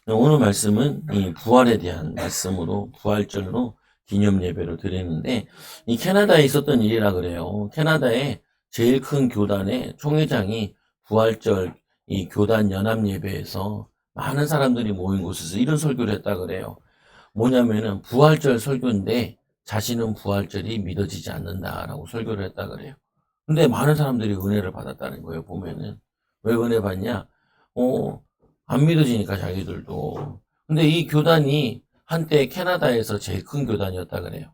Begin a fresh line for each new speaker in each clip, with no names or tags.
오늘 말씀은 이 부활에 대한 말씀으로 부활절로 기념 예배를 드리는데 이 캐나다에 있었던 일이라 그래요. 캐나다의 제일 큰 교단의 총회장이 부활절 이 교단 연합 예배에서 많은 사람들이 모인 곳에서 이런 설교를 했다 그래요. 뭐냐면은 부활절 설교인데 자신은 부활절이 믿어지지 않는다라고 설교를 했다 그래요. 근데 많은 사람들이 은혜를 받았다는 거예요. 보면은 왜 은혜 받냐? 안 믿어지니까 자기들도. 근데 이 교단이 한때 캐나다에서 제일 큰 교단이었다 그래요.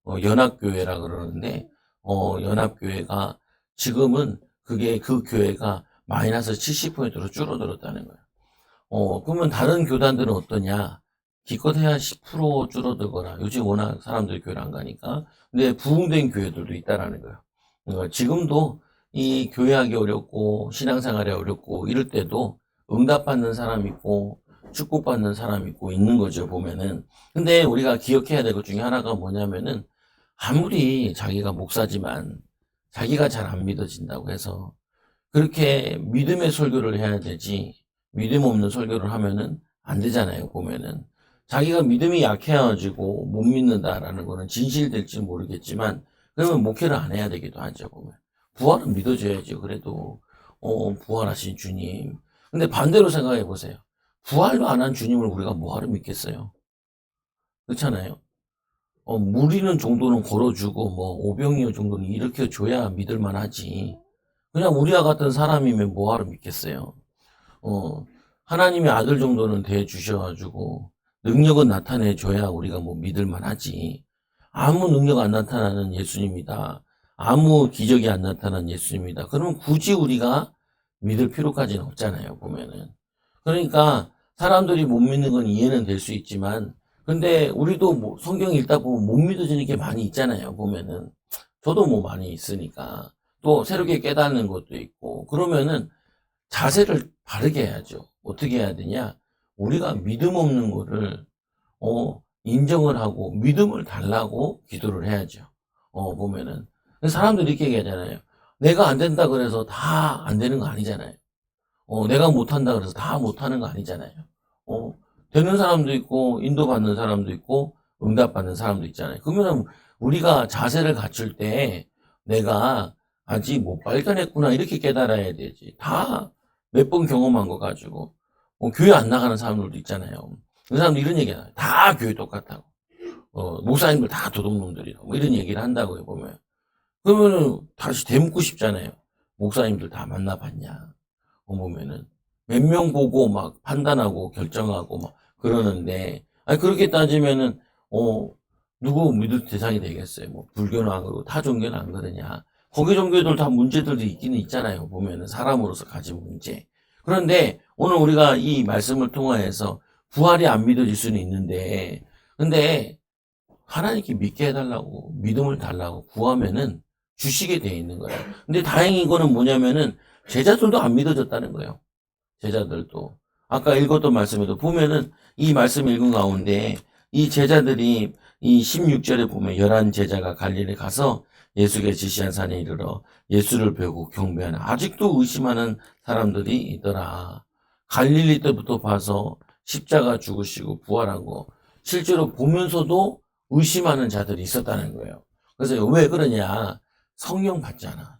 연합교회라 그러는데 연합교회가 지금은 그 교회가 마이너스 70%로 줄어들었다는 거예요. 그러면 다른 교단들은 어떠냐? 기껏해야 10% 줄어들거나 요즘 워낙 사람들이 교회를 안 가니까. 근데 부흥된 교회들도 있다라는 거예요. 지금도 이 교회하기 어렵고 신앙생활이 어렵고 이럴 때도 응답받는 사람 있고 축복받는 사람 있고 있는 거죠, 보면은. 근데 우리가 기억해야 될 것 중에 하나가 뭐냐면은 아무리 자기가 목사지만 자기가 잘 안 믿어진다고 해서 그렇게 믿음의 설교를 해야 되지 믿음 없는 설교를 하면은 안 되잖아요, 보면은. 자기가 믿음이 약해가지고 못 믿는다라는 거는 진실될지 모르겠지만 그러면 목회를 안 해야 되기도 하죠, 보면. 부활은 믿어줘야죠, 그래도. 부활하신 주님. 근데 반대로 생각해 보세요. 부활도 안 한 주님을 우리가 뭐하러 믿겠어요? 그렇잖아요. 무리는 정도는 걸어주고, 오병이어 정도는 일으켜줘야 믿을만 하지. 그냥 우리와 같은 사람이면 뭐하러 믿겠어요? 어, 하나님의 아들 정도는 대주셔가지고, 능력은 나타내줘야 우리가 뭐 믿을만 하지. 아무 능력 안 나타나는 예수님이다. 아무 기적이 안 나타난 예수님이다. 그러면 굳이 우리가 믿을 필요까지는 없잖아요, 보면은. 그러니까 사람들이 못 믿는 건 이해는 될 수 있지만, 근데 우리도 뭐 성경 읽다 보면 못 믿어지는 게 많이 있잖아요, 보면은. 저도 뭐 많이 있으니까. 또 새롭게 깨닫는 것도 있고. 그러면은 자세를 바르게 해야죠. 어떻게 해야 되냐? 우리가 믿음 없는 거를 인정을 하고 믿음을 달라고 기도를 해야죠. 보면은. 사람들이 이렇게 얘기하잖아요. 내가 안 된다 그래서 다 안 되는 거 아니잖아요. 내가 못한다 그래서 다 못하는 거 아니잖아요. 어, 되는 사람도 있고, 인도받는 사람도 있고, 응답받는 사람도 있잖아요. 그러면 우리가 자세를 갖출 때 내가 아직 못 발견했구나, 이렇게 깨달아야 되지. 다 몇 번 경험한 거 가지고. 교회 안 나가는 사람들도 있잖아요. 그 사람도 이런 얘기 해요. 다 교회 똑같다고. 목사님들 다 도둑놈들이다. 뭐 이런 얘기를 한다고요, 보면. 그러면은 다시 되묻고 싶잖아요. 목사님들 다 만나봤냐. 보면은 몇 명 보고 막 판단하고 결정하고 막 그러는데 아니 그렇게 따지면은 누구 믿을 대상이 되겠어요. 뭐 불교는 안 그러고 타 종교는 안 그러냐. 거기 종교들 다 문제들도 있기는 있잖아요. 보면은 사람으로서 가진 문제. 그런데 오늘 우리가 이 말씀을 통하여서 부활이 안 믿어질 수는 있는데 근데 하나님께 믿게 해달라고 믿음을 달라고 구하면은 주시게 돼 있는 거예요. 근데 다행인 거는 뭐냐면은 제자들도 안 믿어졌다는 거예요. 제자들도. 아까 읽었던 말씀에도 보면은 이 말씀 읽은 가운데 이 제자들이 이 16절에 보면 11 제자가 갈릴리 가서 예수께 지시한 산에 이르러 예수를 배우고 경배하는 아직도 의심하는 사람들이 있더라. 갈릴리 때부터 봐서 십자가 죽으시고 부활한 거 실제로 보면서도 의심하는 자들이 있었다는 거예요. 그래서 왜 그러냐? 성령 받잖아.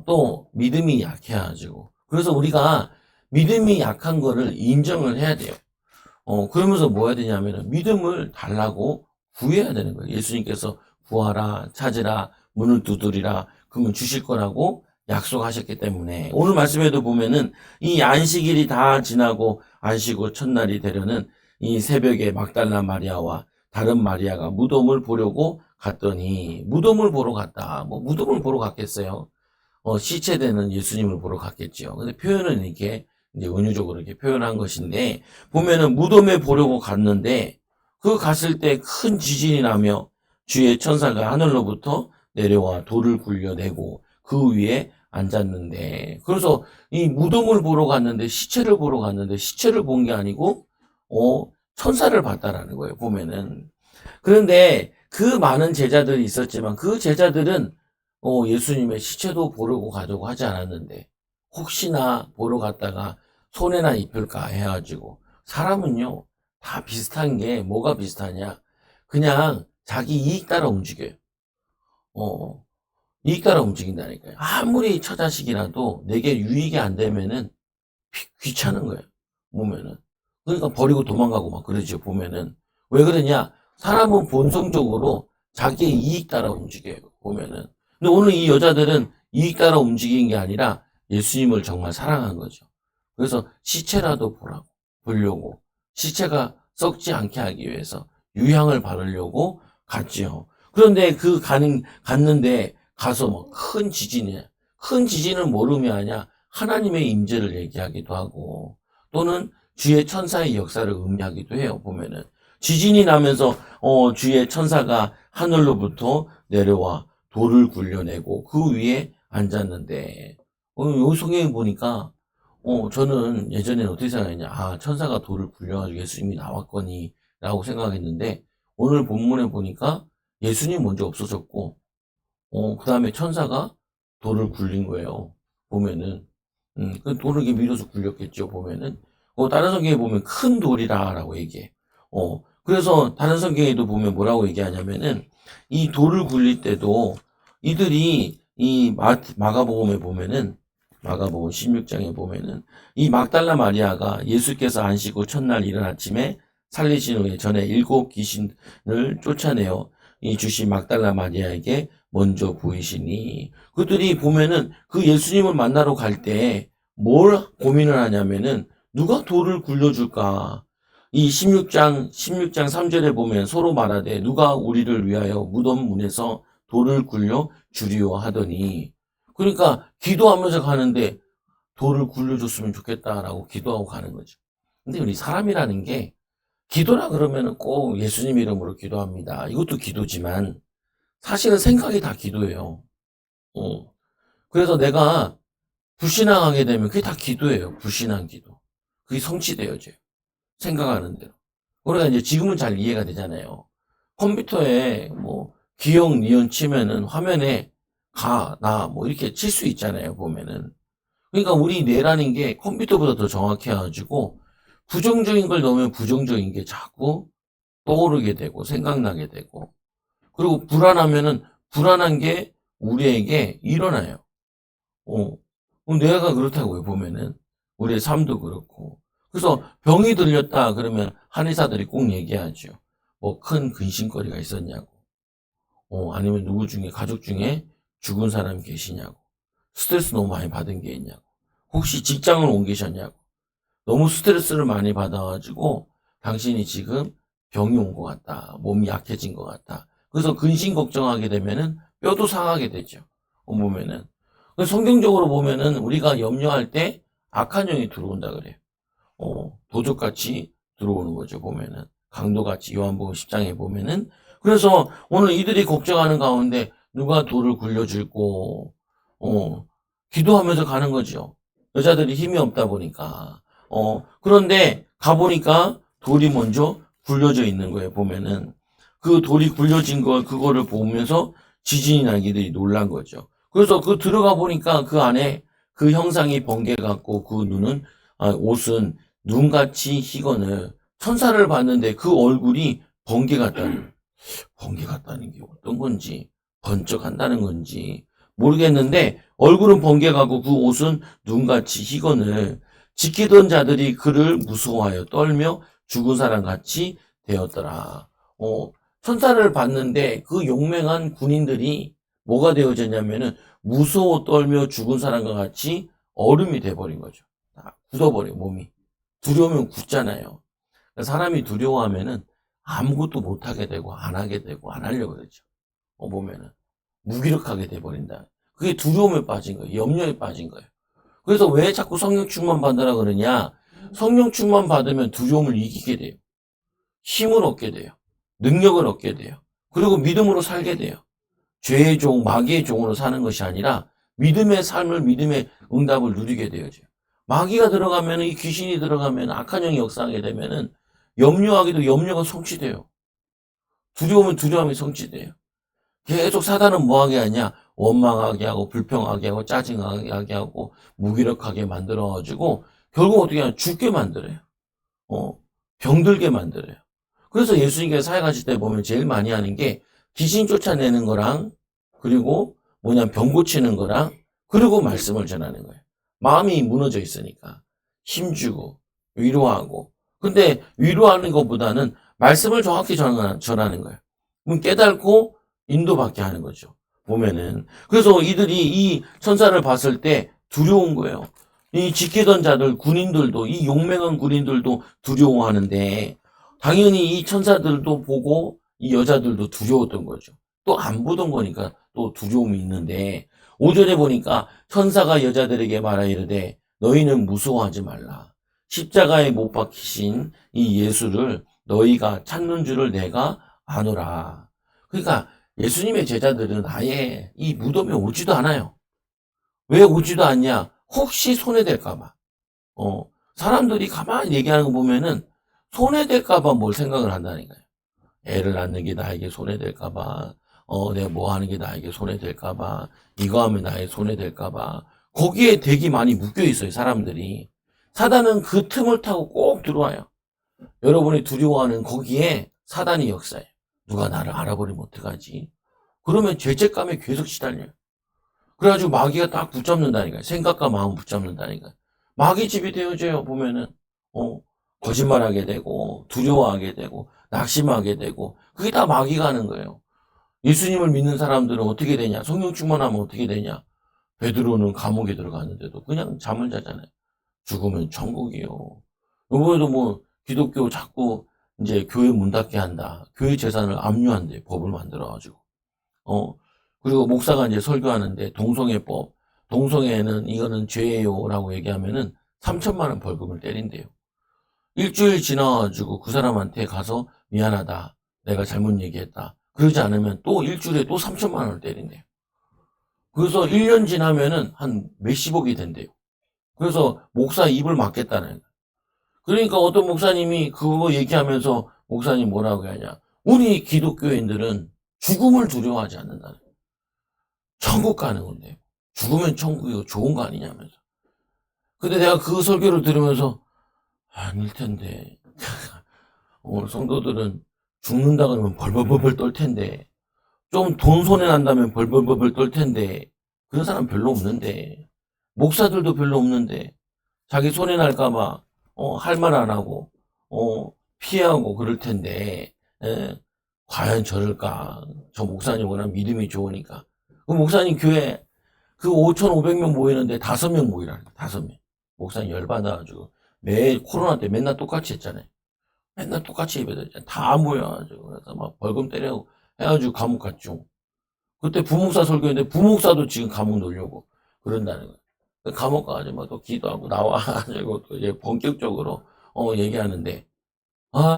또 믿음이 약해가지고. 그래서 우리가 믿음이 약한 거를 인정을 해야 돼요. 그러면서 뭐 해야 되냐면 믿음을 달라고 구해야 되는 거예요. 예수님께서 구하라, 찾으라, 문을 두드리라, 그러면 주실 거라고 약속하셨기 때문에 오늘 말씀에도 보면은 이 안식일이 다 지나고 안식 후 첫날이 되려는 이 새벽에 막달라 마리아와 다른 마리아가 무덤을 보려고 갔더니 무덤을 보러 갔다. 뭐 무덤을 보러 갔겠어요. 시체되는 예수님을 보러 갔겠죠. 근데 표현은 이렇게 이제 은유적으로 이렇게 표현한 것인데 보면은 무덤에 보려고 갔는데 그 갔을 때 큰 지진이 나며 주의 천사가 하늘로부터 내려와 돌을 굴려내고 그 위에 앉았는데 그래서 이 무덤을 보러 갔는데 시체를 보러 갔는데 시체를 본 게 아니고 천사를 봤다라는 거예요. 보면은 그런데 그 많은 제자들이 있었지만 그 제자들은 예수님의 시체도 보려고 가려고 하지 않았는데 혹시나 보러 갔다가 손해나 입힐까 해가지고 사람은요, 다 비슷한 게 뭐가 비슷하냐? 그냥 자기 이익 따라 움직여요. 어, 이익 따라 움직인다니까요. 아무리 처자식이라도 내게 유익이 안 되면은 귀찮은 거예요. 보면은. 그러니까 버리고 도망가고 막 그러죠, 보면은. 왜 그러냐? 사람은 본성적으로 자기의 이익 따라 움직여요, 보면은. 근데 오늘 이 여자들은 이익 따라 움직인 게 아니라 예수님을 정말 사랑한 거죠. 그래서 시체라도 보려고. 시체가 썩지 않게 하기 위해서 유향을 바르려고 갔지요. 그런데 갔는데 가서 뭐 큰 지진이야. 큰 지진을 모르며 하냐? 하나님의 임재를 얘기하기도 하고 또는 주의 천사의 역사를 의미하기도 해요. 보면은 지진이 나면서 주의 천사가 하늘로부터 내려와 돌을 굴려내고 그 위에 앉았는데 여기 성경에 보니까 저는 예전에는 어떻게 생각했냐, 천사가 돌을 굴려가지고 예수님이 나왔거니 라고 생각했는데 오늘 본문에 보니까 예수님 먼저 없어졌고 그 다음에 천사가 돌을 굴린 거예요. 보면은 그 돌을 이렇게 밀어서 굴렸겠죠. 보면은 다른 성경에 보면 큰 돌이라라고 얘기해. 그래서 다른 성경에도 보면 뭐라고 얘기하냐면은 이 돌을 굴릴 때도 이들이 이 마가복음에 보면은 마가복음 16장에 보면은 이 막달라 마리아가 예수께서 안식후 첫날 이른 아침에 살리신 후에 전에 7 귀신을 쫓아내어 이 주신 막달라 마리아에게 먼저 보이시니 그들이 보면은 그 예수님을 만나러 갈 때 뭘 고민을 하냐면은 누가 돌을 굴려줄까? 이 16장 3절에 보면 서로 말하되 누가 우리를 위하여 무덤 문에서 돌을 굴려 주리오 하더니 그러니까 기도하면서 가는데 돌을 굴려줬으면 좋겠다라고 기도하고 가는 거죠. 근데 우리 사람이라는 게 기도라 그러면은 꼭 예수님 이름으로 기도합니다. 이것도 기도지만 사실은 생각이 다 기도예요. 그래서 내가 불신앙하게 되면 그게 다 기도예요. 불신앙 기도. 그게 성취되어져요. 생각하는 대로. 그러니까 이제 지금은 잘 이해가 되잖아요. 컴퓨터에 뭐 기억, 니은 치면은 화면에 나 뭐 이렇게 칠 수 있잖아요. 보면은. 그러니까 우리 뇌라는 게 컴퓨터보다 더 정확해가지고 부정적인 걸 넣으면 부정적인 게 자꾸 떠오르게 되고 생각나게 되고 그리고 불안하면은 불안한 게 우리에게 일어나요. 그럼 뇌가 그렇다고요, 보면은. 우리의 삶도 그렇고. 그래서 병이 들렸다 그러면 한의사들이 꼭 얘기하죠. 뭐 큰 근심거리가 있었냐고. 아니면 누구 중에, 가족 중에 죽은 사람 계시냐고. 스트레스 너무 많이 받은 게 있냐고. 혹시 직장을 옮기셨냐고. 너무 스트레스를 많이 받아가지고 당신이 지금 병이 온 것 같다. 몸이 약해진 것 같다. 그래서 근심 걱정하게 되면은 뼈도 상하게 되죠. 보면은. 성경적으로 보면은 우리가 염려할 때 악한 영이 들어온다 그래요. 도적같이 들어오는 거죠. 보면은. 강도같이 요한복음 10장에 보면은. 그래서 오늘 이들이 걱정하는 가운데 누가 돌을 굴려줄고, 기도하면서 가는 거죠. 여자들이 힘이 없다 보니까. 그런데 가보니까 돌이 먼저 굴려져 있는 거예요, 보면은. 그 돌이 굴려진 그거를 보면서 지진이 나기들이 놀란 거죠. 그래서 들어가 보니까 그 안에 그 형상이 번개 같고 그 옷은 눈같이 희거늘 천사를 봤는데 그 얼굴이 번개 같다는 게 어떤 건지 번쩍한다는 건지 모르겠는데 얼굴은 번개 같고 그 옷은 눈같이 희거늘 지키던 자들이 그를 무서워하여 떨며 죽은 사람 같이 되었더라. 천사를 봤는데 그 용맹한 군인들이 뭐가 되어졌냐면은 무서워 떨며 죽은 사람과 같이 얼음이 돼버린 거죠. 다 굳어버려 몸이. 두려우면 굳잖아요. 사람이 두려워하면은 아무것도 못하게 되고 안 하게 되고 안 하려고 그러죠. 보면은 무기력하게 돼버린다. 그게 두려움에 빠진 거예요. 염려에 빠진 거예요. 그래서 왜 자꾸 성령 충만 받으라 그러냐? 성령 충만 받으면 두려움을 이기게 돼요. 힘을 얻게 돼요. 능력을 얻게 돼요. 그리고 믿음으로 살게 돼요. 죄의 종, 마귀의 종으로 사는 것이 아니라 믿음의 삶을, 믿음의 응답을 누리게 되어져요. 마귀가 들어가면, 이 귀신이 들어가면, 악한 영이 역사하게 되면은 염려하기도 염려가 성취돼요. 두려우면 두려움이 성취돼요. 계속 사단은 뭐하게 하냐? 원망하게 하고, 불평하게 하고, 짜증하게 하고, 무기력하게 만들어가지고, 결국 어떻게 하냐? 죽게 만들어요. 병들게 만들어요. 그래서 예수님께서 사역하실 때 보면 제일 많이 하는 게 귀신 쫓아내는 거랑 그리고 병 고치는 거랑 그리고 말씀을 전하는 거예요. 마음이 무너져 있으니까 힘주고 위로하고 근데 위로하는 것보다는 말씀을 정확히 전하는 거예요. 그럼 깨닫고 인도받게 하는 거죠. 보면은 그래서 이들이 이 천사를 봤을 때 두려운 거예요. 이 지키던 자들 군인들도 이 용맹한 군인들도 두려워하는데 당연히 이 천사들도 보고 이 여자들도 두려웠던 거죠. 또 안 보던 거니까 또 두려움이 있는데 5절에 보니까 천사가 여자들에게 말하 이르되 너희는 무서워하지 말라. 십자가에 못 박히신 이 예수를 너희가 찾는 줄을 내가 아노라. 그러니까 예수님의 제자들은 아예 이 무덤에 오지도 않아요. 왜 오지도 않냐? 혹시 손해될까봐. 사람들이 가만히 얘기하는 거 보면은 손해될까봐 뭘 생각을 한다니까요. 애를 낳는 게 나에게 손해될까봐, 내가 뭐 하는 게 나에게 손해될까봐, 이거 하면 나에게 손해될까봐. 거기에 되게 많이 묶여 있어요, 사람들이. 사단은 그 틈을 타고 꼭 들어와요. 여러분이 두려워하는 거기에 사단이 역사해요. 누가 나를 알아버리면 어떡하지? 그러면 죄책감에 계속 시달려요. 그래가지고 마귀가 딱 붙잡는다니까요. 생각과 마음 붙잡는다니까요. 마귀 집이 되어져요, 보면은. 거짓말하게 되고, 두려워하게 되고, 낙심하게 되고, 그게 다 마귀가 하는 거예요. 예수님을 믿는 사람들은 어떻게 되냐? 성령 충만하면 어떻게 되냐? 베드로는 감옥에 들어갔는데도 그냥 잠을 자잖아요. 죽으면 천국이요. 이번에도 기독교 자꾸 이제 교회 문 닫게 한다. 교회 재산을 압류한대. 법을 만들어가지고. 그리고 목사가 이제 설교하는데 동성애법, 동성애는 이거는 죄예요라고 얘기하면은 3천만 원 벌금을 때린대요. 일주일 지나가지고 그 사람한테 가서 미안하다. 내가 잘못 얘기했다. 그러지 않으면 또 일주일에 또 3천만 원을 때린대요. 그래서 1년 지나면은 한 몇십억이 된대요. 그래서 목사 입을 막겠다는 거예요. 그러니까 어떤 목사님이 그거 얘기하면서 목사님 뭐라고 하냐. 우리 기독교인들은 죽음을 두려워하지 않는다는 거예요. 천국 가는 건데. 죽으면 천국이고 좋은 거 아니냐면서. 근데 내가 그 설교를 들으면서 아닐 텐데. 오늘 성도들은 죽는다 그러면 벌벌벌 떨 텐데. 좀 돈 손해 난다면 벌벌벌 떨 텐데. 그런 사람 별로 없는데. 목사들도 별로 없는데. 자기 손해 날까봐 할 말 안 하고 피하고 그럴 텐데 과연 저럴까? 저 목사님 워낙 믿음이 좋으니까. 그 목사님 교회 그 5,500명 모이는데 5명 모이라는 거야. 5명. 목사님 열받아가지고 매 코로나 때 맨날 똑같이 했잖아요. 맨날 똑같이 예배드렸잖아요. 다 모여가지고 그래서 막 벌금 때려 해가지고 감옥 갔죠. 그때 부목사 설교했는데 부목사도 지금 감옥 넣으려고 그런다는 거예요. 감옥 가가지고 막 또 기도하고 나와가지고 또 이제 본격적으로 얘기하는데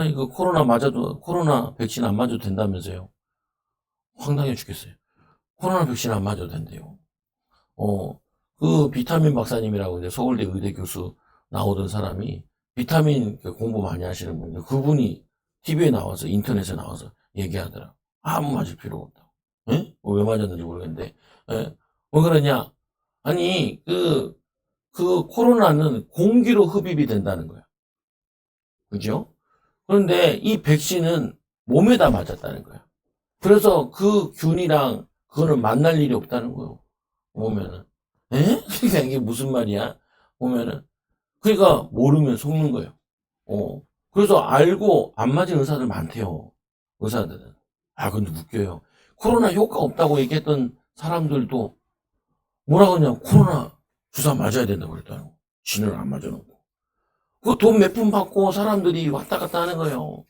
이거 코로나 백신 안 맞아도 된다면서요. 황당해 죽겠어요. 코로나 백신 안 맞아도 된대요. 그 비타민 박사님이라고 이제 서울대 의대 교수 나오던 사람이 비타민 공부 많이 하시는 분인데 그분이 TV에 나와서 인터넷에 나와서 얘기하더라. 아무 맞을 필요가 없다고. 예? 왜 맞았는지 모르겠는데. 예? 왜 그러냐? 아니 그 코로나는 공기로 흡입이 된다는 거야. 그죠? 그런데 이 백신은 몸에다 맞았다는 거야. 그래서 그 균이랑 그거는 만날 일이 없다는 거예요. 보면은. 에? 그러니까 이게 무슨 말이야? 보면은. 그러니까 모르면 속는 거예요. 그래서 알고 안 맞은 의사들 많대요. 의사들은. 근데 웃겨요. 코로나 효과 없다고 얘기했던 사람들도 뭐라 그러냐. 코로나 주사 맞아야 된다고 그랬다는 거. 진을 안 맞아놓고. 그 돈 몇 푼 받고 사람들이 왔다 갔다 하는 거예요.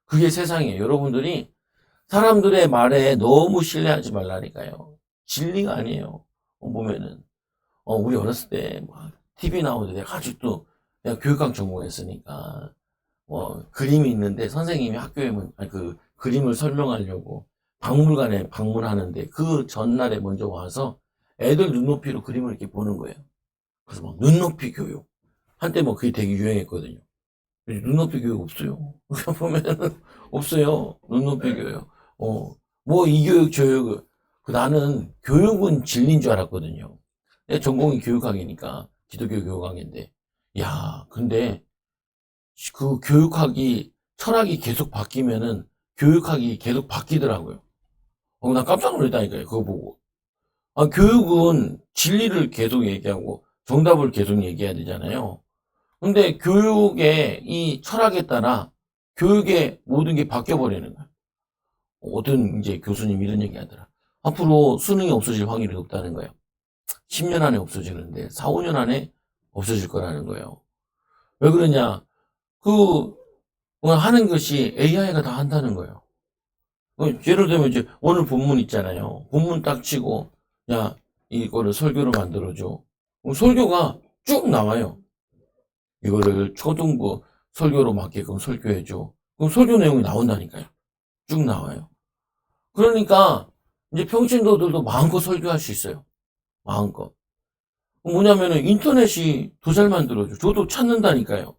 그게 세상이에요. 여러분들이 사람들의 말에 너무 신뢰하지 말라니까요. 진리가 아니에요. 보면은. 우리 어렸을 때, TV 나오는데 내가 아직도 내가 교육학 전공했으니까, 그림이 있는데 선생님이 학교에 그 그림을 설명하려고 박물관에 방문하는데 그 전날에 먼저 와서 애들 눈높이로 그림을 이렇게 보는 거예요. 그래서 막 눈높이 교육. 한때 그게 되게 유행했거든요. 눈높이 교육 없어요. 보면은 없어요. 눈높이 교육. 이 교육, 저 교육. 나는 교육은 진리인 줄 알았거든요. 내 전공이 교육학이니까 기독교 교육학인데. 야, 근데 그 교육학이, 철학이 계속 바뀌면은 교육학이 계속 바뀌더라고요. 나 깜짝 놀랐다니까요. 그거 보고. 교육은 진리를 계속 얘기하고 정답을 계속 얘기해야 되잖아요. 근데 교육의 이 철학에 따라 교육의 모든 게 바뀌어버리는 거예요. 어떤 이제 교수님 이런 얘기 하더라. 앞으로 수능이 없어질 확률이 높다는 거예요. 10년 안에 없어지는데 4, 5년 안에 없어질 거라는 거예요. 왜 그러냐? 그 하는 것이 AI가 다 한다는 거예요. 예를 들면 이제 오늘 본문 있잖아요. 본문 딱 치고 야 이거를 설교로 만들어줘. 그럼 설교가 쭉 나와요. 이거를 초등부 설교로 맞게끔 설교해줘. 그럼 설교 내용이 나온다니까요. 쭉 나와요. 그러니까 이제 평신도들도 마음껏 설교할 수 있어요. 마음껏. 뭐냐면은 인터넷이 더 잘 만들어줘. 저도 찾는다니까요.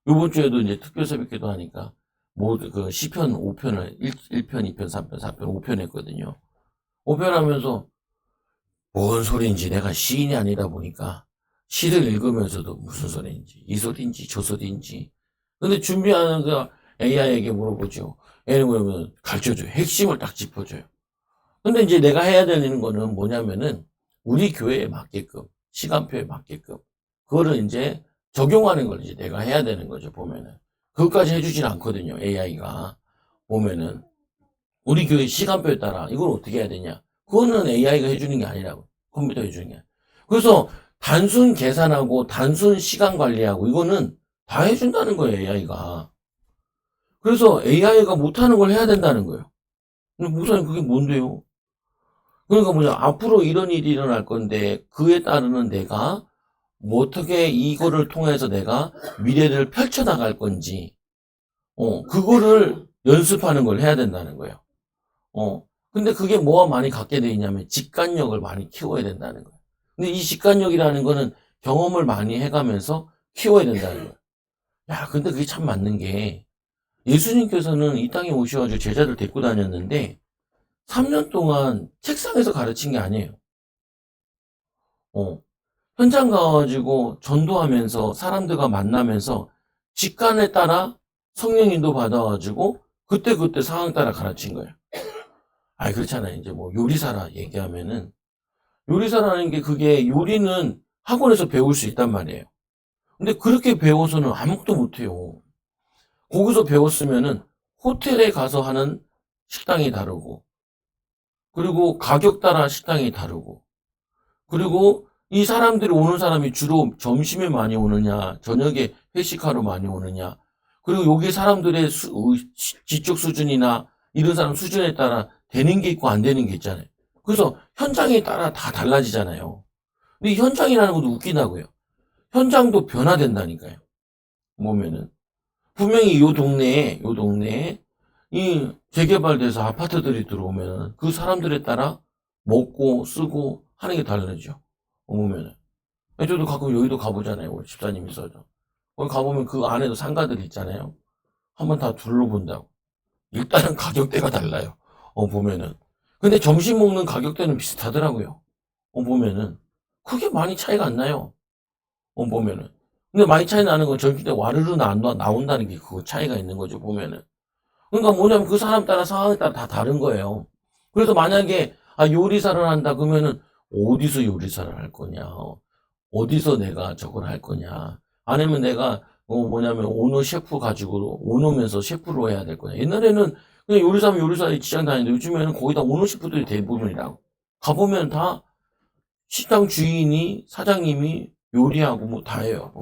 요번 주에도 이제 특별 새벽기도 하니까 모두 그 시편 5편을 1편, 2편, 3편, 4편, 5편 했거든요. 5편 하면서 뭔 소리인지 내가 시인이 아니다 보니까 시를 읽으면서도 무슨 소리인지 이 소리인지 저 소리인지 근데 준비하는 그 AI에게 물어보죠. 얘는 그러면 가르쳐줘요. 핵심을 딱 짚어줘요. 근데 이제 내가 해야 되는 거는 뭐냐면은 우리 교회에 맞게끔 시간표에 맞게끔 그거를 이제 적용하는 걸 이제 내가 해야 되는 거죠. 보면은 그것까지 해주진 않거든요. AI가 보면은 우리 교회 시간표에 따라 이걸 어떻게 해야 되냐? 그거는 AI가 해주는 게 아니라고 컴퓨터 해주는 게 아니라. 그래서 단순 계산하고 단순 시간 관리하고 이거는 다 해준다는 거예요. AI가. 그래서 AI가 못하는 걸 해야 된다는 거예요. 근데 목사님 그게 뭔데요? 그러니까 뭐냐 앞으로 이런 일이 일어날 건데 그에 따르는 내가 뭐 어떻게 이거를 통해서 내가 미래를 펼쳐나갈 건지 그거를 연습하는 걸 해야 된다는 거예요. 근데 그게 뭐와 많이 갖게 돼 있냐면 직관력을 많이 키워야 된다는 거예요. 근데 이 직관력이라는 거는 경험을 많이 해가면서 키워야 된다는 거예요. 야, 근데 그게 참 맞는 게 예수님께서는 이 땅에 오셔가지고 제자들 데리고 다녔는데 3년 동안 책상에서 가르친 게 아니에요. 어, 현장 가가지고 전도하면서 사람들과 만나면서 직관에 따라 성령 인도 받아가지고 그때그때 상황 따라 가르친 거예요. 그렇잖아요. 이제 뭐 요리사라 얘기하면은 요리사라는 게 그게 요리는 학원에서 배울 수 있단 말이에요. 근데 그렇게 배워서는 아무것도 못해요. 거기서 배웠으면은 호텔에 가서 하는 식당이 다르고 그리고 가격 따라 식당이 다르고 그리고 이 사람들이 오는 사람이 주로 점심에 많이 오느냐 저녁에 회식하러 많이 오느냐 그리고 여기 사람들의 지적 수준이나 이런 사람 수준에 따라 되는 게 있고 안 되는 게 있잖아요. 그래서 현장에 따라 다 달라지잖아요. 근데 이 현장이라는 것도 웃기다고요. 현장도 변화된다니까요. 보면은 분명히 요 동네에 이 재개발돼서 아파트들이 들어오면 그 사람들에 따라 먹고 쓰고 하는 게 달라지죠. 보면은 저도 가끔 여의도 가보잖아요. 우리 집사님이 있어서 거기 가보면 그 안에도 상가들이 있잖아요. 한번 다 둘러본다고. 일단은 가격대가 달라요. 보면은. 근데 점심 먹는 가격대는 비슷하더라고요. 보면은. 크게 많이 차이가 안 나요. 보면은. 근데 많이 차이 나는 건 점심 때 와르르 나온다는 게 그 차이가 있는 거죠, 보면은. 그러니까 뭐냐면 그 사람 따라 상황에 따라 다 다른 거예요. 그래서 만약에, 요리사를 한다, 그러면은 어디서 요리사를 할 거냐. 어디서 내가 저걸 할 거냐. 아니면 내가, 뭐냐면 오너 셰프 가지고, 오너면서 셰프로 해야 될 거냐. 옛날에는 그냥 요리사면 요리사 직장 다니는데 요즘에는 거의 다 오너 셰프들이 대부분이라고. 가보면 다 식당 주인이, 사장님이 요리하고 뭐 다 해요,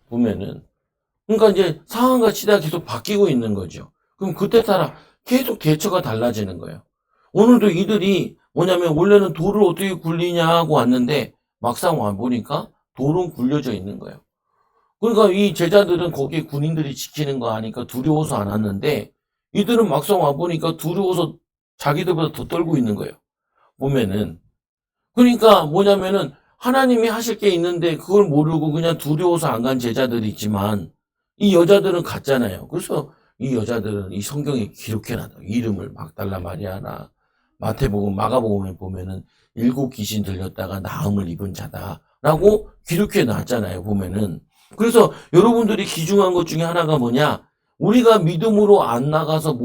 보면은. 그러니까 이제 상황과 시대가 계속 바뀌고 있는 거죠. 그럼 그때 따라 계속 대처가 달라지는 거예요. 오늘도 이들이 뭐냐면 원래는 돌을 어떻게 굴리냐 하고 왔는데 막상 와보니까 돌은 굴려져 있는 거예요. 그러니까 이 제자들은 거기에 군인들이 지키는 거 아니까 두려워서 안 왔는데 이들은 막상 와보니까 두려워서 자기들보다 더 떨고 있는 거예요. 보면은. 그러니까 뭐냐면은 하나님이 하실 게 있는데 그걸 모르고 그냥 두려워서 안 간 제자들이 있지만 이 여자들은 갔잖아요. 그래서 이 여자들은 이 성경에 기록해놔요. 이름을 막달라 마리아나 마태복음, 마가복음에 보면은 7 귀신 들렸다가 나음을 입은 자다라고 기록해 놨잖아요. 보면은 그래서 여러분들이 귀중한 것 중에 하나가 뭐냐? 우리가 믿음으로 안 나가서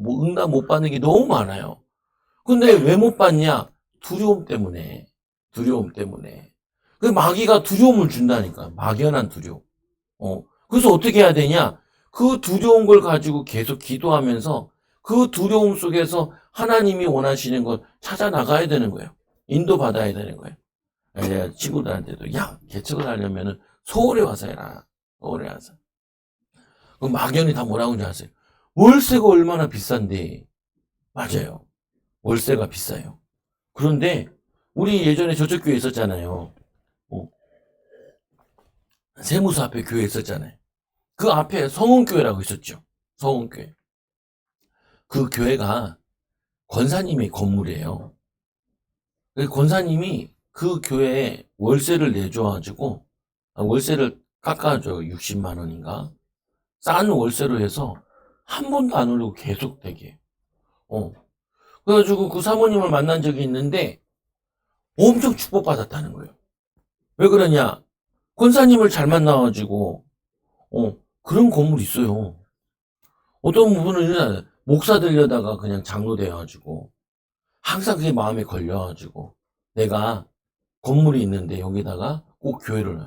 응답 못 받는 게 너무 많아요. 근데 왜 못 받냐? 두려움 때문에. 두려움 때문에. 그 마귀가 두려움을 준다니까. 막연한 두려움. 그래서 어떻게 해야 되냐? 그 두려운 걸 가지고 계속 기도하면서 그 두려움 속에서 하나님이 원하시는 걸 찾아 나가야 되는 거예요. 인도받아야 되는 거예요. 내가 친구들한테도, 야, 개척을 하려면은 서울에 와서 해라. 서울에 와서. 그 막연히 다 뭐라고 하는지 아세요? 월세가 얼마나 비싼데. 맞아요. 월세가 비싸요. 그런데 우리 예전에 저쪽 교회 있었잖아요. 세무서 앞에 교회 있었잖아요. 그 앞에 성운교회라고 있었죠. 성운교회. 그 교회가 권사님의 건물이에요. 그 권사님이 그 교회에 월세를 내줘가지고, 월세를 깎아줘요. 60만 원인가? 싼 월세로 해서 한 번도 안 올리고 계속 되게. 그래가지고 그 사모님을 만난 적이 있는데 엄청 축복받았다는 거예요. 왜 그러냐? 권사님을 잘 만나가지고, 그런 건물 있어요. 어떤 분은 목사 되려다가 그냥 장로 돼가지고, 항상 그게 마음에 걸려가지고, 내가 건물이 있는데 여기다가 꼭 교회를 해.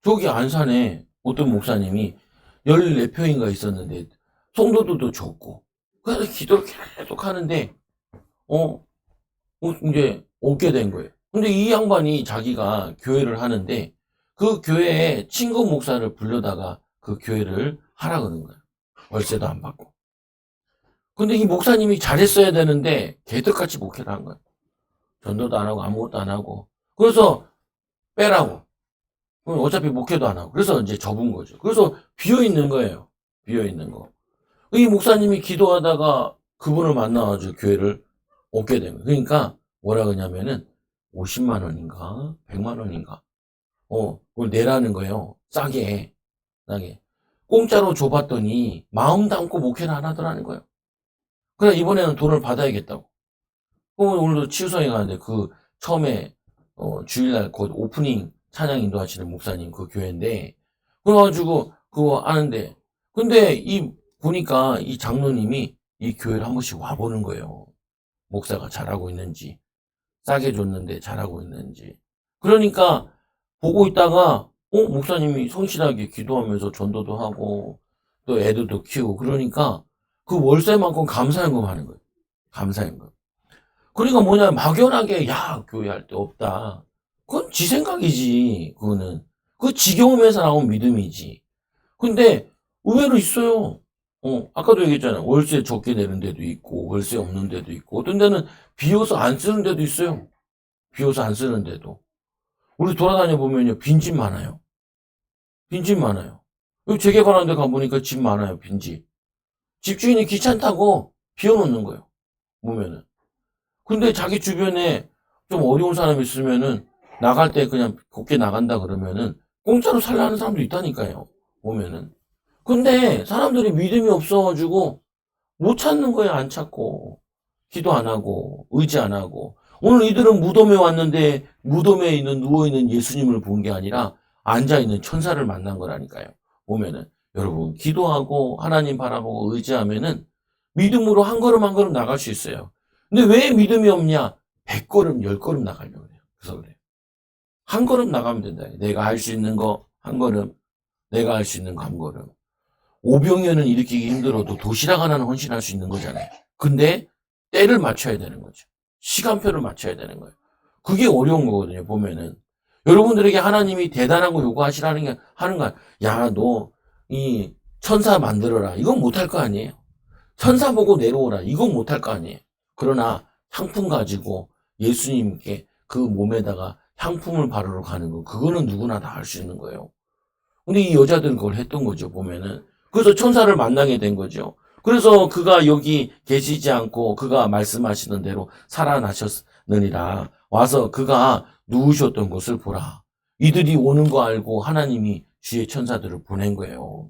저기 안산에 어떤 목사님이 14평인가 있었는데, 성도들도 적고, 그래서 기도를 계속 하는데, 이제 오게 된 거예요. 근데 이 양반이 자기가 교회를 하는데, 그 교회에 친구 목사를 불러다가 그 교회를 하라 그러는 거예요. 월세도 안 받고. 근데 이 목사님이 잘했어야 되는데 개떡같이 목회를 한 거예요. 전도도 안 하고 아무것도 안 하고. 그래서 빼라고. 어차피 목회도 안 하고. 그래서 이제 접은 거죠. 그래서 비어 있는 거예요. 비어 있는 거. 이 목사님이 기도하다가 그분을 만나가지고 교회를 얻게 된 거예요. 그러니까 뭐라 그러냐면은 50만 원인가 100만 원인가 그걸 내라는 거예요. 싸게. 싸게. 공짜로 줘봤더니 마음 담고 목회를 안 하더라는 거예요. 그래 이번에는 돈을 받아야겠다고. 오늘도 치유성에 가는데 그 처음에 주일날 곧 오프닝 찬양 인도하시는 목사님 그 교회인데 그래가지고 그거 아는데 근데 이 보니까 이 장로님이 이 교회를 한 번씩 와보는 거예요. 목사가 잘하고 있는지 싸게 줬는데 잘하고 있는지. 그러니까 보고 있다가 목사님이 성실하게 기도하면서 전도도 하고 또 애들도 키우고 그러니까 그 월세만큼 감사연금 하는 거예요. 감사연금. 그러니까 뭐냐 막연하게 야 교회 할 데 없다. 그건 지 생각이지. 그거는 그 지겨움에서 나온 믿음이지. 근데 의외로 있어요. 아까도 얘기했잖아요. 월세 적게 내는 데도 있고 월세 없는 데도 있고 어떤 데는 비어서 안 쓰는 데도 있어요. 비어서 안 쓰는 데도. 우리 돌아다녀 보면요 빈집 많아요. 빈집 많아요. 여기 재개발하는 데 가보니까 집 많아요. 빈집. 집주인이 귀찮다고 비워놓는 거예요. 보면은. 근데 자기 주변에 좀 어려운 사람이 있으면은 나갈 때 그냥 곱게 나간다 그러면은 공짜로 살라는 사람도 있다니까요. 보면은. 근데 사람들이 믿음이 없어가지고 못 찾는 거예요. 안 찾고. 기도 안 하고 의지 안 하고. 오늘 이들은 무덤에 왔는데 무덤에 있는 누워있는 예수님을 본 게 아니라 앉아있는 천사를 만난 거라니까요. 보면은 여러분 기도하고 하나님 바라보고 의지하면은 믿음으로 한 걸음 한 걸음 나갈 수 있어요. 근데 왜 믿음이 없냐? 100걸음 10걸음 나가려고 그래요. 그래서 그래요. 한 걸음 나가면 된다. 내가 할 수 있는 거 한 걸음, 내가 할 수 있는 거 한 걸음. 오병이어는 일으키기 힘들어도 도시락 하나는 헌신할 수 있는 거잖아요. 근데 때를 맞춰야 되는 거죠. 시간표를 맞춰야 되는 거예요. 그게 어려운 거거든요. 보면은 여러분들에게 하나님이 대단한 거 요구하시라는 게 하는 거야. 야, 너 이 천사 만들어라. 이건 못할 거 아니에요. 천사 보고 내려오라. 이건 못할 거 아니에요. 그러나 향품 가지고 예수님께 그 몸에다가 향품을 바르러 가는 거 그거는 누구나 다 할 수 있는 거예요. 근데 이 여자들은 그걸 했던 거죠. 보면은 그래서 천사를 만나게 된 거죠. 그래서 그가 여기 계시지 않고 그가 말씀하시는 대로 살아나셨느니라. 와서 그가 누우셨던 것을 보라. 이들이 오는 거 알고 하나님이 주의 천사들을 보낸 거예요.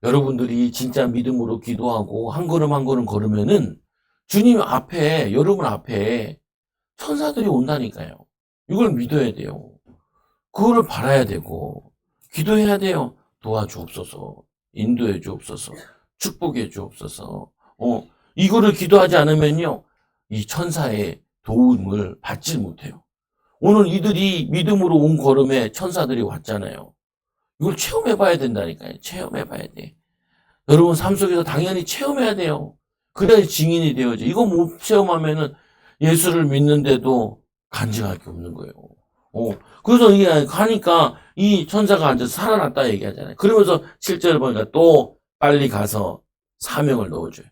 여러분들이 진짜 믿음으로 기도하고 한 걸음 한 걸음 걸으면은 주님 앞에, 여러분 앞에 천사들이 온다니까요. 이걸 믿어야 돼요. 그거를 바라야 되고 기도해야 돼요. 도와주옵소서. 인도해 주옵소서. 축복해 주옵소서. 이거를 기도하지 않으면요. 이 천사의 도움을 받지 못해요. 오늘 이들이 믿음으로 온 걸음에 천사들이 왔잖아요. 이걸 체험해 봐야 된다니까요. 체험해 봐야 돼. 여러분 삶 속에서 당연히 체험해야 돼요. 그래야 증인이 되어져. 이거 못 체험하면은 예수를 믿는데도 간증할 게 없는 거예요. 그래서 이게 가니까 이 천사가 앉아서 살아났다 얘기하잖아요. 그러면서 7절 보니까 또 빨리 가서 사명을 넣어줘요.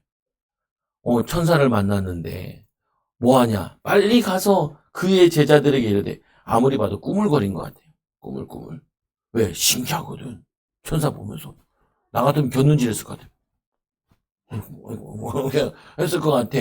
천사를 만났는데 뭐하냐? 빨리 가서 그의 제자들에게 이르되, 아무리 봐도 꾸물거린 것 같아요. 꾸물꾸물. 왜? 신기하거든. 천사 보면서. 나 같으면 곁눈질 했을 것 같아. 했을 것 같아.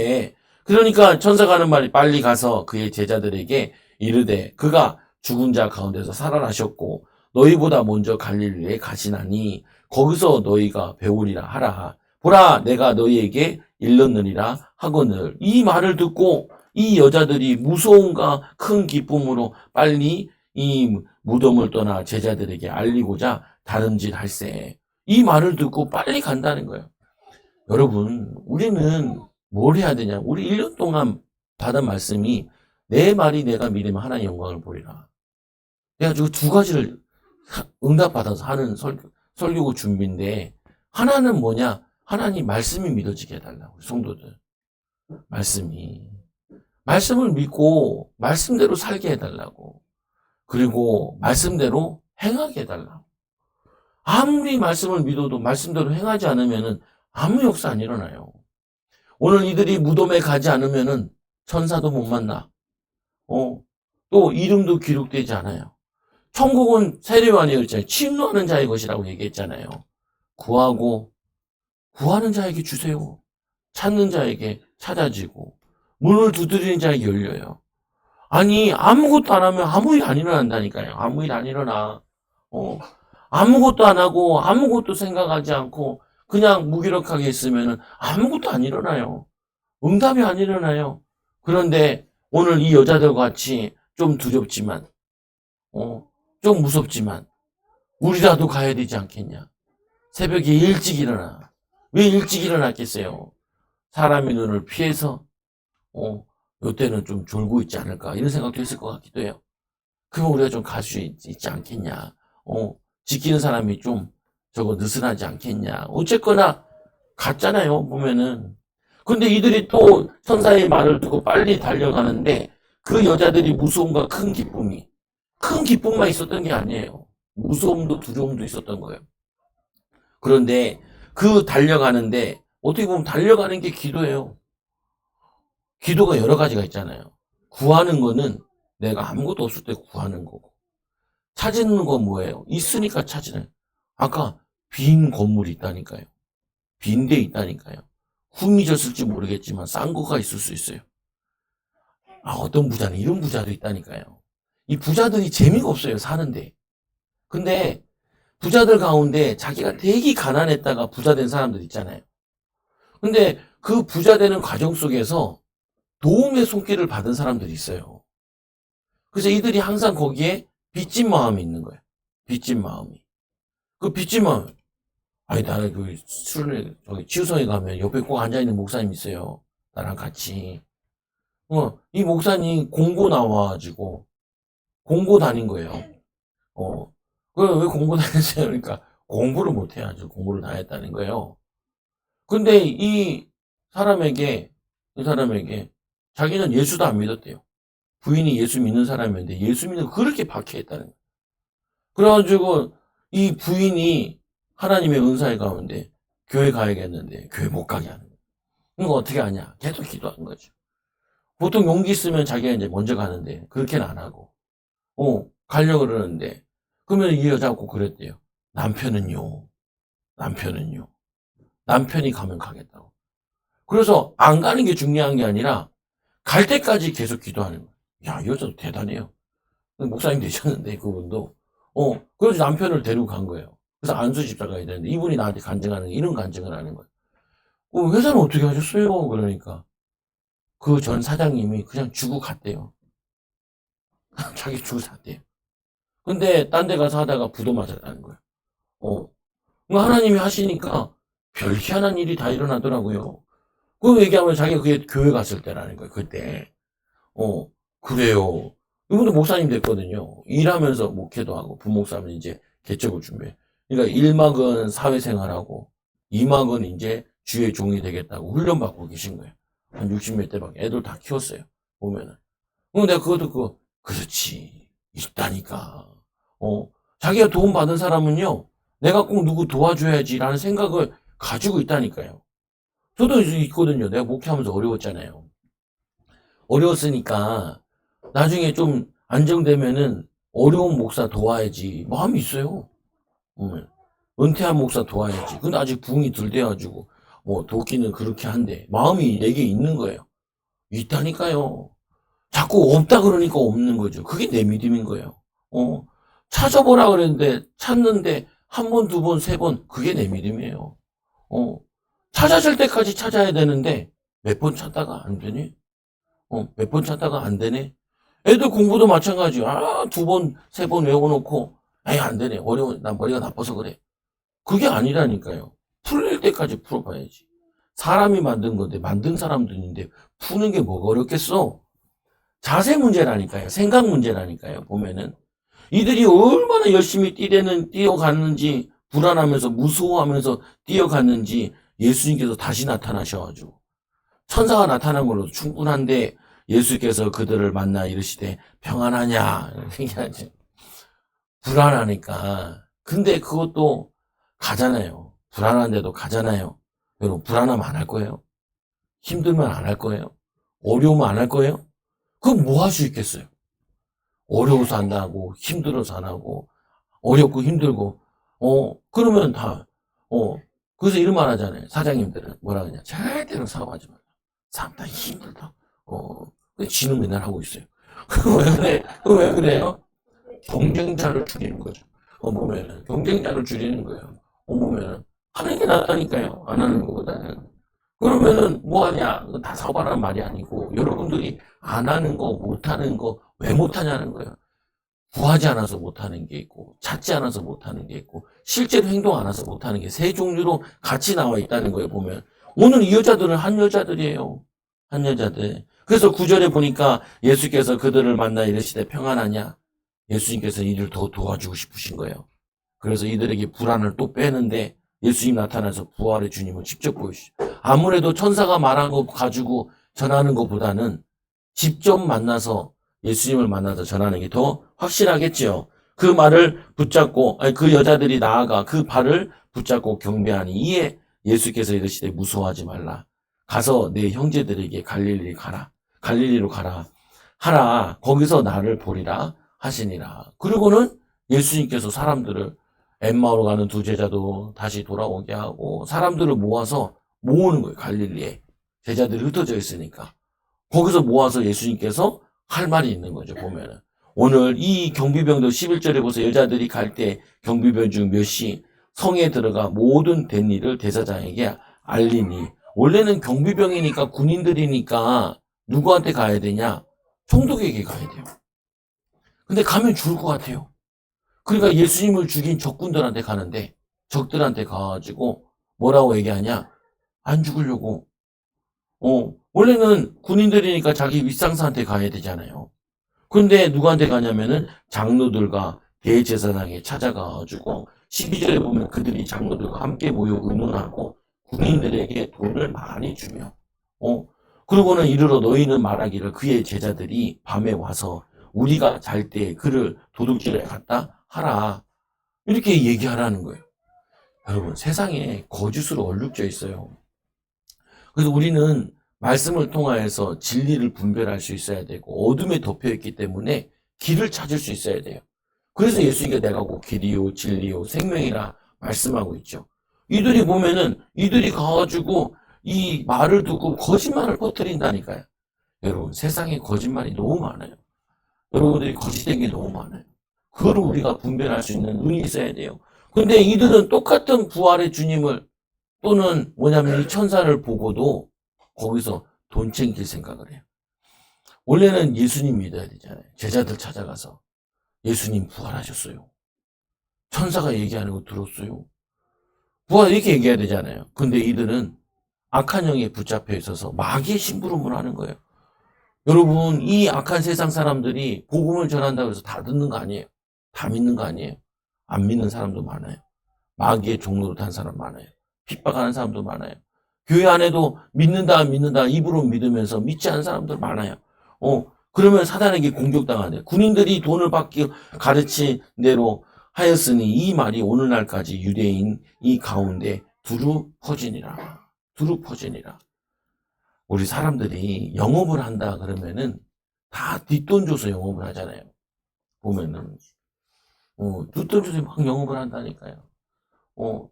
그러니까 천사가 하는 말이 빨리 가서 그의 제자들에게 이르되, 그가 죽은 자 가운데서 살아나셨고 너희보다 먼저 갈릴리에 가시나니 거기서 너희가 배우리라 하라. 보라, 내가 너희에게 일렀느니라 하거늘. 이 말을 듣고 이 여자들이 무서움과 큰 기쁨으로 빨리 이 무덤을 떠나 제자들에게 알리고자 다름질 할세. 이 말을 듣고 빨리 간다는 거예요. 여러분, 우리는 뭘 해야 되냐? 우리 1년 동안 받은 말씀이 내 말이 내가 믿으면 하나님의 영광을 보리라. 그래가지고 두 가지를 응답받아서 하는 설교고 준비인데, 하나는 뭐냐? 하나님 말씀이 믿어지게 해달라고. 성도들. 말씀을 믿고 말씀대로 살게 해달라고. 그리고 말씀대로 행하게 해달라고. 아무리 말씀을 믿어도 말씀대로 행하지 않으면은 아무 역사 안 일어나요. 오늘 이들이 무덤에 가지 않으면은 천사도 못 만나. 또 이름도 기록되지 않아요. 천국은 세례요한이 그랬잖아요. 침노하는 자의 것이라고 얘기했잖아요. 구하는 자에게 주세요. 찾는 자에게 찾아지고 문을 두드리는 자에게 열려요. 아니, 아무것도 안 하면 아무 일 안 일어난다니까요. 아무 일 안 일어나. 아무것도 안 하고 아무것도 생각하지 않고 그냥 무기력하게 있으면 아무것도 안 일어나요. 응답이 안 일어나요. 그런데 오늘 이 여자들 같이 좀 두렵지만, 좀 무섭지만 우리라도 가야 되지 않겠냐. 새벽에 일찍 일어나. 왜 일찍 일어났겠어요? 사람의 눈을 피해서 요때는 좀 졸고 있지 않을까 이런 생각도 했을 것 같기도 해요. 그럼 우리가 좀 갈 수 있지 않겠냐. 지키는 사람이 좀 저거 느슨하지 않겠냐. 어쨌거나 갔잖아요, 보면은. 근데 이들이 또 천사의 말을 듣고 빨리 달려가는데 그 여자들이 무서움과 큰 기쁨만 있었던 게 아니에요. 무서움도 두려움도 있었던 거예요. 그런데 그 달려가는데 어떻게 보면 달려가는 게 기도예요. 기도가 여러 가지가 있잖아요. 구하는 거는 내가 아무것도 없을 때 구하는 거고, 찾는 건 뭐예요? 있으니까 찾으는. 아까 빈 건물이 있다니까요. 빈 데 있다니까요. 후미졌을지 모르겠지만 싼 거가 있을 수 있어요. 어떤 부자는 이런 부자도 있다니까요. 이 부자들이 재미가 없어요, 사는데. 근데 부자들 가운데 자기가 되게 가난했다가 부자 된 사람들 있잖아요. 근데 그 부자 되는 과정 속에서 도움의 손길을 받은 사람들이 있어요. 그래서 이들이 항상 거기에 빚진 마음이 있는 거예요. 빚진 마음이. 그 빚진 마음. 아니, 나는 저기 치유성에 가면 옆에 꼭 앉아있는 목사님 있어요. 나랑 같이. 이 목사님 공고 나와가지고, 공고 다닌 거예요. 왜 공고 다녔어요? 그러니까, 공부를 못해야죠. 공부를 다 했다는 거예요. 근데 이 사람에게, 자기는 예수도 안 믿었대요. 부인이 예수 믿는 사람이었는데, 예수 믿는 거 그렇게 박해했다는 거예요. 그래가지고, 이 부인이 하나님의 은사에 가운데 교회 가야겠는데 교회 못 가게 하는 거예요. 이거 어떻게 하냐? 계속 기도한 거죠. 보통 용기 있으면 자기가 이제 먼저 가는데 그렇게는 안 하고 가려고 그러는데 그러면 이 여자가 꼭 그랬대요. 남편은요. 남편이 가면 가겠다고. 그래서 안 가는 게 중요한 게 아니라 갈 때까지 계속 기도하는 거예요. 야, 이 여자도 대단해요. 목사님 되셨는데 그분도 그래서 남편을 데리고 간 거예요. 그래서 안수 집사가 해야 되는데 이분이 나한테 간증하는 이런 간증을 하는 거예요. 회사는 어떻게 하셨어요? 그러니까 그 전 사장님이 그냥 주고 갔대요. 자기 주고 샀대요. 근데 딴 데 가서 하다가 부도 맞았다는 거예요. 그러니까 하나님이 하시니까 별 희한한 일이 다 일어나더라고요. 그 얘기하면 자기가 그게 교회 갔을 때라는 거예요, 그때. 어, 그래요. 이분도 목사님 됐거든요. 일하면서 목회도 하고, 부목사면 이제 개척을 준비해. 그러니까 1막은 사회생활하고, 2막은 이제 주의 종이 되겠다고 훈련받고 계신 거예요. 한 60몇 대밖에 애들 다 키웠어요. 보면은. 내가 그거 듣고, 그렇지. 있다니까. 자기가 도움받은 사람은요, 내가 꼭 누구 도와줘야지라는 생각을 가지고 있다니까요. 저도 있거든요. 내가 목회하면서 어려웠잖아요. 어려웠으니까 나중에 좀 안정되면은 어려운 목사 도와야지 마음이 있어요. 은퇴한 목사 도와야지. 근데 아직 부흥이 덜 돼가지고 뭐 돕기는 그렇게 한데 마음이 내게 있는 거예요. 있다니까요. 자꾸 없다 그러니까 없는 거죠. 그게 내 믿음인 거예요. 찾아보라 그랬는데 찾는데 한 번, 두 번, 세 번 그게 내 믿음이에요. 찾아질 때까지 찾아야 되는데 몇 번 찾다가 안 되니? 몇 번 찾다가 안 되네? 애들 공부도 마찬가지야. 두 번, 세 번 외워놓고, 에이, 안 되네. 어려워. 난 머리가 나빠서 그래. 그게 아니라니까요. 풀릴 때까지 풀어봐야지. 사람이 만든 건데, 만든 사람들인데, 푸는 게 뭐가 어렵겠어? 자세 문제라니까요. 생각 문제라니까요. 보면은. 이들이 얼마나 열심히 뛰어갔는지, 불안하면서, 무서워하면서 뛰어갔는지, 예수님께서 다시 나타나셔가지고. 천사가 나타난 걸로 충분한데 예수께서 그들을 만나 이르시되 평안하냐 얘기하죠. 불안하니까. 근데 그것도 가잖아요. 불안한데도 가잖아요. 여러분 불안하면 안 할 거예요? 힘들면 안 할 거예요? 어려우면 안 할 거예요? 그럼 뭐 할 수 있겠어요? 어려워서 안 하고 힘들어서 안 하고 어렵고 힘들고 그러면 다 그래서 이런 말 하잖아요. 사장님들은 뭐라 그러냐. 절대로 사고하지 말라. 삶 다 힘들다. 지는 맨날 하고 있어요. 왜 그래? 왜 그래요? 경쟁자를 줄이는 거죠. 보면은, 경쟁자를 줄이는 거예요. 보면은, 하는 게 낫다니까요. 안 하는 것보다는. 그러면은, 뭐 하냐? 다 사과라는 말이 아니고, 여러분들이 안 하는 거, 못 하는 거, 왜 못 하냐는 거예요. 구하지 않아서 못 하는 게 있고, 찾지 않아서 못 하는 게 있고, 실제로 행동 안 해서 못 하는 게 세 종류로 같이 나와 있다는 거예요, 보면. 오늘 이 여자들은 한 여자들이에요. 한 여자들. 그래서 9절에 보니까 예수께서 그들을 만나 이르시되 평안하냐? 예수님께서 이를 더 도와주고 싶으신 거예요. 그래서 이들에게 불안을 또 빼는데 예수님 나타나서 부활의 주님을 직접 보이시죠. 아무래도 천사가 말한 거 가지고 전하는 것보다는 직접 만나서 예수님을 만나서 전하는 게 더 확실하겠지요. 그 말을 붙잡고 그 여자들이 나아가 그 발을 붙잡고 경배하니 이에 예수께서 이르시되 무서워하지 말라. 가서 내 형제들에게 갈릴리로 가라 하라. 거기서 나를 보리라 하시니라. 그리고는 예수님께서 사람들을 엠마오로 가는 두 제자도 다시 돌아오게 하고 사람들을 모아서 모으는 거예요. 갈릴리에 제자들이 흩어져 있으니까 거기서 모아서 예수님께서 할 말이 있는 거죠. 보면은 오늘 이 경비병도 11절에 보세요. 여자들이 갈 때 경비병 중 몇이 성에 들어가 모든 된 일을 대사장에게 알리니. 원래는 경비병이니까 군인들이니까 누구한테 가야 되냐? 총독에게 가야 돼요. 근데 가면 죽을 것 같아요. 그러니까 예수님을 죽인 적군들한테 가는데 적들한테 가가지고 뭐라고 얘기하냐? 안 죽으려고. 원래는 군인들이니까 자기 윗상사한테 가야 되잖아요. 근데 누구한테 가냐면은 장로들과 대제사장에 찾아가가지고 12절에 보면 그들이 장로들과 함께 모여 의논하고 군인들에게 돈을 많이 주며 그러고는 이르러 너희는 말하기를 그의 제자들이 밤에 와서 우리가 잘 때 그를 도둑질에 갔다 하라. 이렇게 얘기하라는 거예요. 여러분 세상에 거짓으로 얼룩져 있어요. 그래서 우리는 말씀을 통하여서 진리를 분별할 수 있어야 되고 어둠에 덮여있기 때문에 길을 찾을 수 있어야 돼요. 그래서 예수님께 내가 곧 길이요 진리요 생명이라 말씀하고 있죠. 이들이 보면은 이들이 가가지고 이 말을 듣고 거짓말을 퍼뜨린다니까요. 여러분 세상에 거짓말이 너무 많아요. 여러분들이 거짓된 게 너무 많아요. 그걸 우리가 분별할 수 있는 눈이 있어야 돼요. 근데 이들은 똑같은 부활의 주님을 또는 뭐냐면 이 천사를 보고도 거기서 돈 챙길 생각을 해요. 원래는 예수님 믿어야 되잖아요. 제자들 찾아가서. 예수님 부활하셨어요. 천사가 얘기하는 거 들었어요. 부활 이렇게 얘기해야 되잖아요. 근데 이들은 악한 영에 붙잡혀 있어서 마귀의 심부름을 하는 거예요. 여러분, 이 악한 세상 사람들이 복음을 전한다고 해서 다 듣는 거 아니에요. 다 믿는 거 아니에요. 안 믿는 사람도 많아요. 마귀의 종로로 탄 사람 많아요. 핍박하는 사람도 많아요. 교회 안에도 믿는다 안 믿는다 입으로 믿으면서 믿지 않는 사람들 많아요. 그러면 사단에게 공격당하네. 군인들이 돈을 받기 가르친 대로 하였으니 이 말이 오늘날까지 유대인 이 가운데 두루 퍼지니라. 두루 퍼지니라. 우리 사람들이 영업을 한다 그러면은 다 뒷돈 줘서 영업을 하잖아요. 보면은 뒷돈 줘서 막 영업을 한다니까요.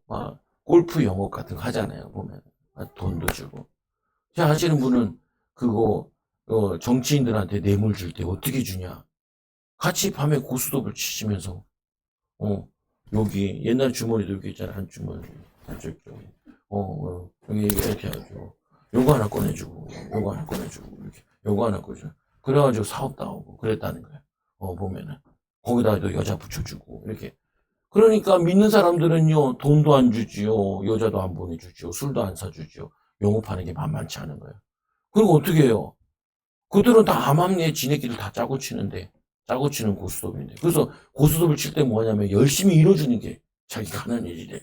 막 골프 영업 같은 거 하잖아요. 보면 돈도 주고. 제가 하시는 분은 그거 정치인들한테 뇌물 줄 때 어떻게 주냐? 같이 밤에 고스톱을 치시면서 여기 옛날 주머니도 여기 있잖아. 한 주머니 한쪽 여기 이렇게 해가지고 요거 하나 꺼내주고 요거 하나 꺼내주고 이렇게 요거 하나 꺼내주고 그래가지고 사업 나오고 그랬다는 거예요. 보면은 거기다 또 여자 붙여주고 이렇게. 그러니까 믿는 사람들은요 돈도 안 주지요, 여자도 안 보내주지요, 술도 안 사주지요. 영업하는 게 만만치 않은 거예요. 그리고 어떻게 해요? 그들은 다 암암리에 지네끼리 다 짜고 치는데, 짜고 치는 고스톱인데. 그래서 고스톱을 칠 때 뭐냐면 열심히 이뤄주는 게 자기가 하는 일이래.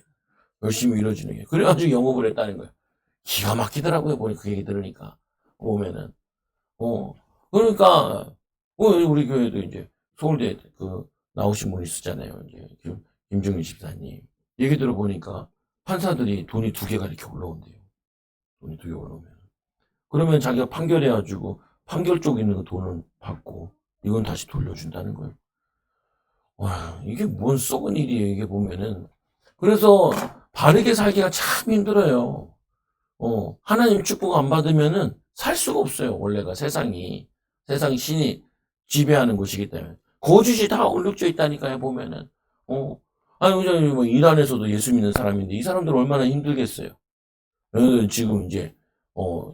열심히 이뤄주는 게. 그래가지고 영업을 했다는 거예요. 기가 막히더라고요, 보니 그 얘기 들으니까. 보면은. 그러니까, 우리 교회도 이제 서울대 나오신 분 있었잖아요. 이제 김종인 집사님. 얘기 들어보니까 판사들이 돈이 2개가 이렇게 올라온대요. 돈이 2개 올라오면. 그러면 자기가 판결해가지고 판결 쪽 있는 그 돈은 받고 이건 다시 돌려준다는 거예요. 와, 이게 뭔 썩은 일이에요, 이게 보면은. 그래서 바르게 살기가 참 힘들어요. 하나님 축복 안 받으면은 살 수가 없어요, 원래가 세상이 신이 지배하는 곳이기 때문에. 거짓이 다 얼룩져 있다니까요, 보면은. 아니, 뭐, 이란에서도 예수 믿는 사람인데, 이 사람들 얼마나 힘들겠어요. 지금 이제,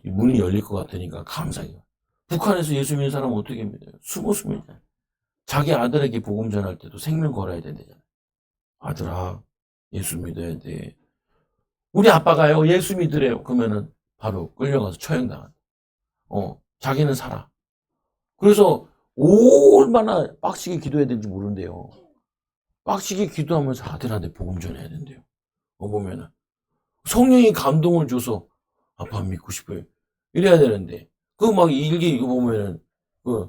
문이 열릴 것 같으니까 감사해요. 북한에서 예수 믿는 사람은 어떻게 믿어요? 숨어 믿어요. 자기 아들에게 복음 전할 때도 생명 걸어야 된다잖아요. 아들아, 예수 믿어야 돼. 우리 아빠가요, 예수 믿으래요. 그러면은 바로 끌려가서 처형당한다. 자기는 살아. 그래서 얼마나 빡시게 기도해야 되는지 모른대요. 빡시게 기도하면서 아들한테 복음 전해야 된대요. 보면은. 성령이 감동을 줘서 아빠 믿고 싶어요. 이래야 되는데. 막 일기 이거 보면은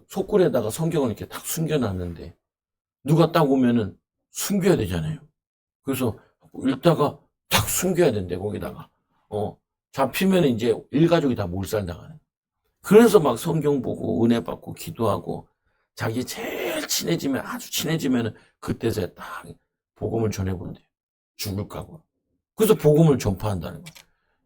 속글에다가 성경을 이렇게 딱 숨겨놨는데 누가 딱 오면은 숨겨야 되잖아요. 그래서 읽다가 딱 숨겨야 된대, 거기다가. 잡히면 이제 일가족이 다 몰살당하는. 그래서 막 성경 보고 은혜 받고 기도하고 자기 제일 친해지면, 아주 친해지면은 그때서야 딱 복음을 전해본대. 죽을 각오. 그래서 복음을 전파한다는 거야.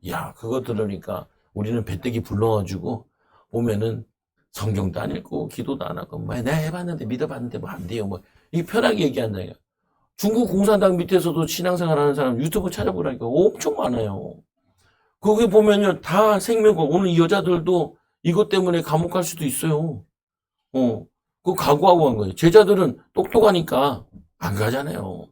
야, 그거 들으니까 우리는 배때기 불러가지고 보면은 성경도 안 읽고 기도도 안 하고 내가 해봤는데 믿어봤는데 뭐 안 돼요. 뭐 이 편하게 얘기한다. 중국 공산당 밑에서도 신앙생활 하는 사람 유튜브 찾아보라니까 엄청 많아요. 거기 보면요 다 생명고 오늘 이 여자들도 이것 때문에 감옥 갈 수도 있어요. 그거 각오하고 한 거예요. 제자들은 똑똑하니까 안 가잖아요.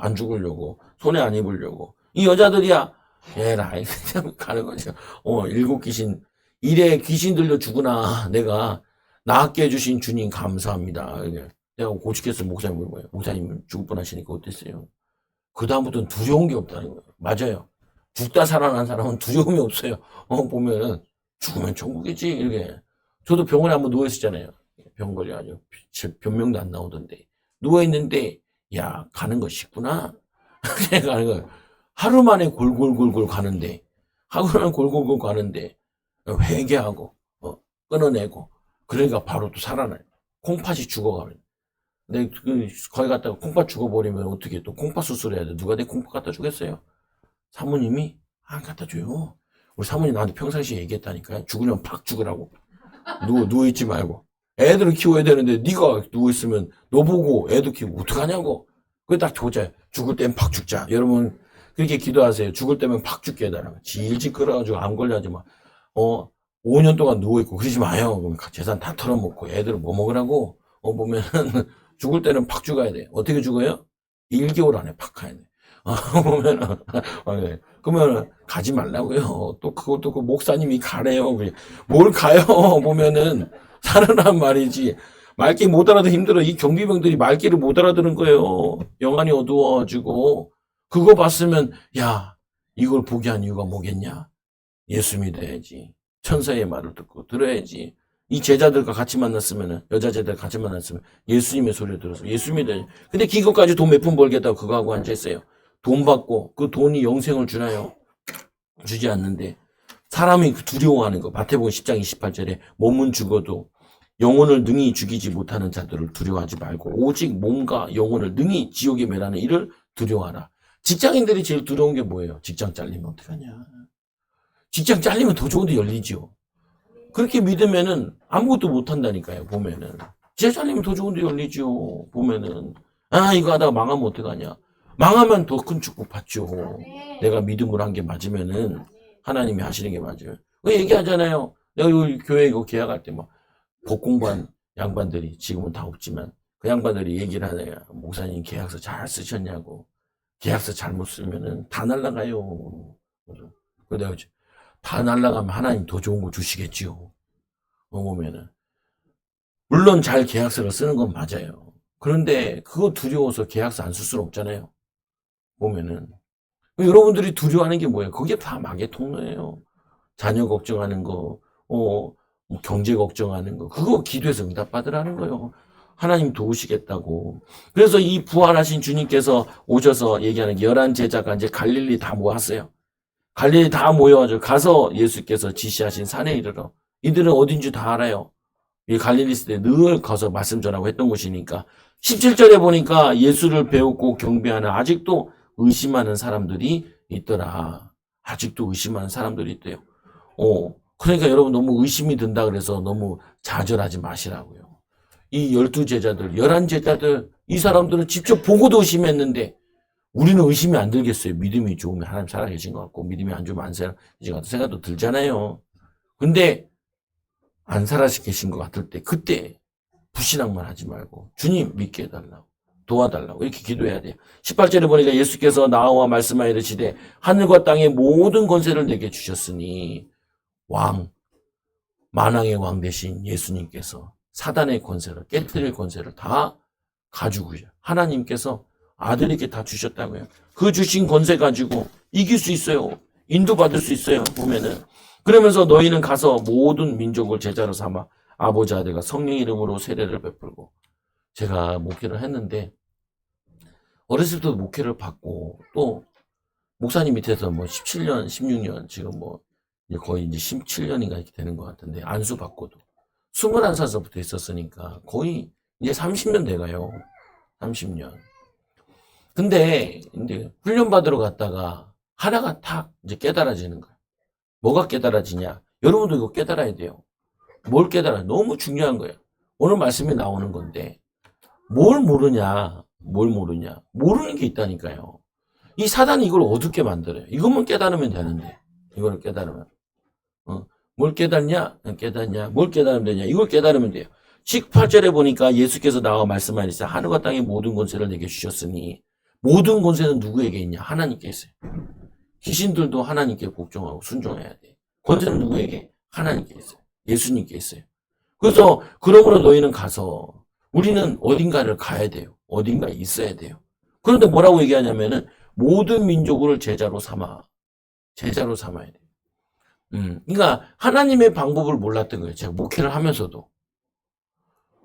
안 죽으려고 손해 안 입으려고. 이 여자들이야 에라이 그냥 가는 거죠. 7귀신 이래 귀신 들려 죽으나 내가 낫게 해주신 주님 감사합니다. 내가 고치겠어요. 목사님 물어봐요. 목사님 죽을 뻔하시니까 어땠어요? 그 다음부터는 두려운 게 없다는 거예요. 맞아요. 죽다 살아난 사람은 두려움이 없어요. 보면은 죽으면 천국이지 이렇게. 저도 병원에 한번 누워 있었잖아요. 병 걸려가지고 변명도 안 나오던데 누워 있는데 야 가는 거 쉽구나. 가는 거 하루 만에 골골골골 가는데 하루 만에 골골골 가는데 회개하고 끊어내고 그러니까 바로 또 살아나요. 콩팥이 죽어가면. 근데 거기 갔다가 콩팥 죽어버리면 어떻게 또 콩팥 수술해야 돼. 누가 내 콩팥 갖다 주겠어요? 사모님이 안 갖다 줘요. 우리 사모님 나한테 평상시에 얘기했다니까요. 죽으면 팍 죽으라고. 누워있지 말고. 애들을 키워야 되는데 네가 누워있으면 너 보고 애도 키우고 어떡하냐고. 그게 딱 조자. 죽을 땐 팍 죽자. 여러분 그렇게 기도하세요. 죽을 때면 팍 죽게 해달라고. 질질 끌어가지고 암 걸려하지 마. 5년 동안 누워있고 그러지 마요. 그럼 재산 다 털어먹고 애들은 뭐 먹으라고. 보면은 죽을 때는 팍 죽어야 돼. 어떻게 죽어요? 1개월 안에 팍 가야 돼. 보면은, 네. 그러면 가지 말라고요. 또 그것도 그 목사님이 가래요. 뭘 가요? 보면은 살으란 말이지. 말귀 못 알아도 힘들어. 이 경비병들이 말귀를 못 알아듣는 거예요. 영안이 어두워가지고. 그거 봤으면, 야, 이걸 보게 한 이유가 뭐겠냐? 예수 믿어야지. 천사의 말을 듣고 들어야지. 이 제자들과 같이 만났으면, 여자 제자들 같이 만났으면 예수님의 소리를 들어서 예수 믿어야지. 근데 기껏까지 돈 몇 푼 벌겠다고 그거 하고 앉아있어요. 돈 받고 그 돈이 영생을 주나요? 주지 않는데 사람이 두려워하는 거. 마태복음 10장 28절에 몸은 죽어도 영혼을 능히 죽이지 못하는 자들을 두려워하지 말고 오직 몸과 영혼을 능히 지옥에 멸하는 이를 두려워하라. 직장인들이 제일 두려운 게 뭐예요? 직장 잘리면 어떡하냐. 직장 잘리면 더 좋은 데 열리죠. 그렇게 믿으면은 아무것도 못한다니까요. 보면은 직장 잘리면 더 좋은 데 열리죠. 보면은 이거 하다가 망하면 어떡하냐. 망하면 더 큰 축복 받죠. 내가 믿음으로 한 게 맞으면은 하나님이 하시는 게 맞아요. 그 얘기하잖아요. 내가 여기 교회 이거 계약할 때 막 복공반 양반들이 지금은 다 없지만 그 양반들이 얘기를 하네요. 목사님 계약서 잘 쓰셨냐고. 계약서 잘못 쓰면은 다 날라가요. 그래서 내가 다 날라가면 하나님 더 좋은 거 주시겠지요. 보면은 물론 잘 계약서를 쓰는 건 맞아요. 그런데 그거 두려워서 계약서 안 쓸 수는 없잖아요. 보면은 여러분들이 두려워하는 게 뭐예요? 그게 다 마귀의 통로예요. 자녀 걱정하는 거, 뭐 경제 걱정하는 거, 그거 기도해서 응답 받으라는 거예요. 하나님 도우시겠다고. 그래서 이 부활하신 주님께서 오셔서 얘기하는 게 11 제자가 이제 갈릴리 다 모았어요. 갈릴리 다 모여가지고 가서 예수께서 지시하신 산에 이르러. 이들은 어딘지 다 알아요. 이 갈릴리 시대에 늘 가서 말씀 전하고 했던 곳이니까 17절에 보니까 예수를 배우고 경배하는 아직도 의심하는 사람들이 있더라. 아직도 의심하는 사람들이 있대요. 그러니까 여러분 너무 의심이 든다 그래서 너무 좌절하지 마시라고요. 이 12 제자들, 11 제자들, 이 사람들은 직접 보고도 의심했는데 우리는 의심이 안 들겠어요. 믿음이 좋으면 하나님 살아계신 것 같고 믿음이 안 좋으면 안 살아계신 것 같은 생각도 들잖아요. 근데 안 살아계신 것 같을 때 그때 불신앙만 하지 말고 주님 믿게 해달라고 도와달라고 이렇게 기도해야 돼요. 18절에 보니까 예수께서 나와 말씀하여 이르시되 하늘과 땅의 모든 권세를 내게 주셨으니 만왕의 왕 되신 예수님께서 사단의 권세를 깨뜨릴 권세를 다 가지고 하나님께서 아들에게 다 주셨다고요. 그 주신 권세 가지고 이길 수 있어요. 인도받을 수 있어요. 보면은 그러면서 너희는 가서 모든 민족을 제자로 삼아 아버지 아들과 성령 이름으로 세례를 베풀고 제가 목회를 했는데 어렸을 때도 목회를 받고 또 목사님 밑에서 뭐 17년, 16년 지금 뭐 거의 이제 17년인가 이렇게 되는 것 같은데 안수 받고도 21살서부터 있었으니까 거의 이제 30년 돼가요. 30년. 근데 이제 훈련 받으러 갔다가 하나가 탁 이제 깨달아지는 거야. 뭐가 깨달아지냐? 여러분도 이거 깨달아야 돼요. 뭘 깨달아? 너무 중요한 거예요. 오늘 말씀이 나오는 건데 뭘 모르냐? 모르는 게 있다니까요. 이 사단이 이걸 어둡게 만들어요. 이것만 깨달으면 되는데 이걸 깨달으면 뭘 깨닫냐? 뭘 깨달으면 되냐? 이걸 깨달으면 돼요. 18절에 보니까 예수께서 나와 말씀하시되 하늘과 땅의 모든 권세를 내게 주셨으니 모든 권세는 누구에게 있냐? 하나님께 있어요. 귀신들도 하나님께 복종하고 순종해야 돼. 권세는 누구에게? 하나님께 있어요. 예수님께 있어요. 그래서 그러므로 너희는 가서 우리는 어딘가를 가야 돼요. 어딘가에 있어야 돼요. 그런데 뭐라고 얘기하냐면은 모든 민족을 제자로 삼아야 돼요. 그러니까 하나님의 방법을 몰랐던 거예요. 제가 목회를 하면서도.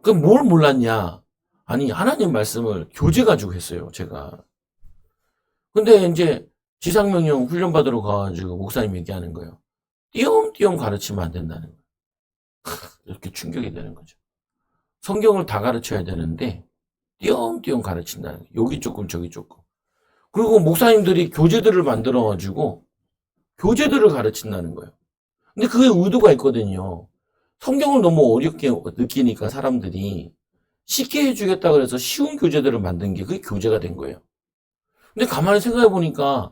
그럼 뭘 몰랐냐? 아니 하나님 말씀을 교재 가지고 했어요. 제가. 근데 이제 지상명령 훈련 받으러 가가지고 목사님 얘기하는 거예요. 띄엄띄엄 가르치면 안 된다는 거예요. 이렇게 충격이 되는 거죠. 성경을 다 가르쳐야 되는데 띄엄띄엄 가르친다는 거예요. 여기 조금 저기 조금. 그리고 목사님들이 교재들을 만들어가지고 교재들을 가르친다는 거예요. 근데 그게 의도가 있거든요. 성경을 너무 어렵게 느끼니까 사람들이 쉽게 해주겠다 그래서 쉬운 교재들을 만든 게 그게 교재가 된 거예요. 근데 가만히 생각해 보니까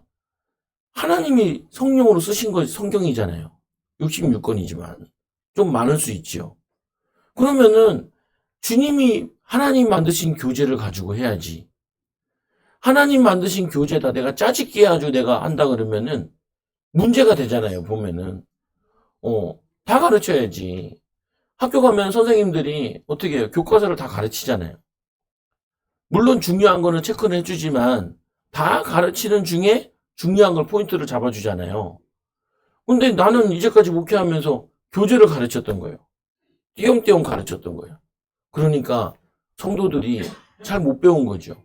하나님이 성령으로 쓰신 거 성경이잖아요. 66권이지만 좀 많을 수 있지요. 그러면은 주님이 하나님 만드신 교재를 가지고 해야지. 하나님 만드신 교재다 내가 짜집기 해가지고 내가 한다 그러면은 문제가 되잖아요, 보면은. 다 가르쳐야지. 학교 가면 선생님들이 어떻게 해요? 교과서를 다 가르치잖아요. 물론 중요한 거는 체크는 해주지만 다 가르치는 중에 중요한 걸 포인트를 잡아주잖아요. 근데 나는 이제까지 목회하면서 교재를 가르쳤던 거예요. 띄엄띄엄 가르쳤던 거예요. 그러니까 성도들이 잘 못 배운 거죠.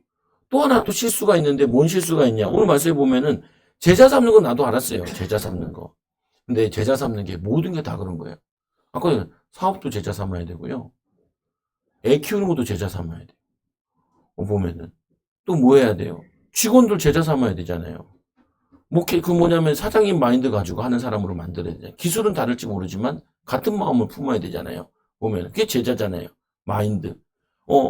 또 하나 또 실수가 있는데 뭔 실수가 있냐. 오늘 말씀해 보면은 제자 삼는 건 나도 알았어요. 제자 삼는 거. 근데 제자 삼는 게 모든 게 다 그런 거예요. 아까 사업도 제자 삼아야 되고요. 애 키우는 것도 제자 삼아야 돼요. 보면은. 또 뭐 해야 돼요? 직원들 제자 삼아야 되잖아요. 목회, 그 뭐냐면 사장님 마인드 가지고 하는 사람으로 만들어야 되잖아요. 기술은 다를지 모르지만 같은 마음을 품어야 되잖아요. 보면. 그게 제자잖아요. 마인드.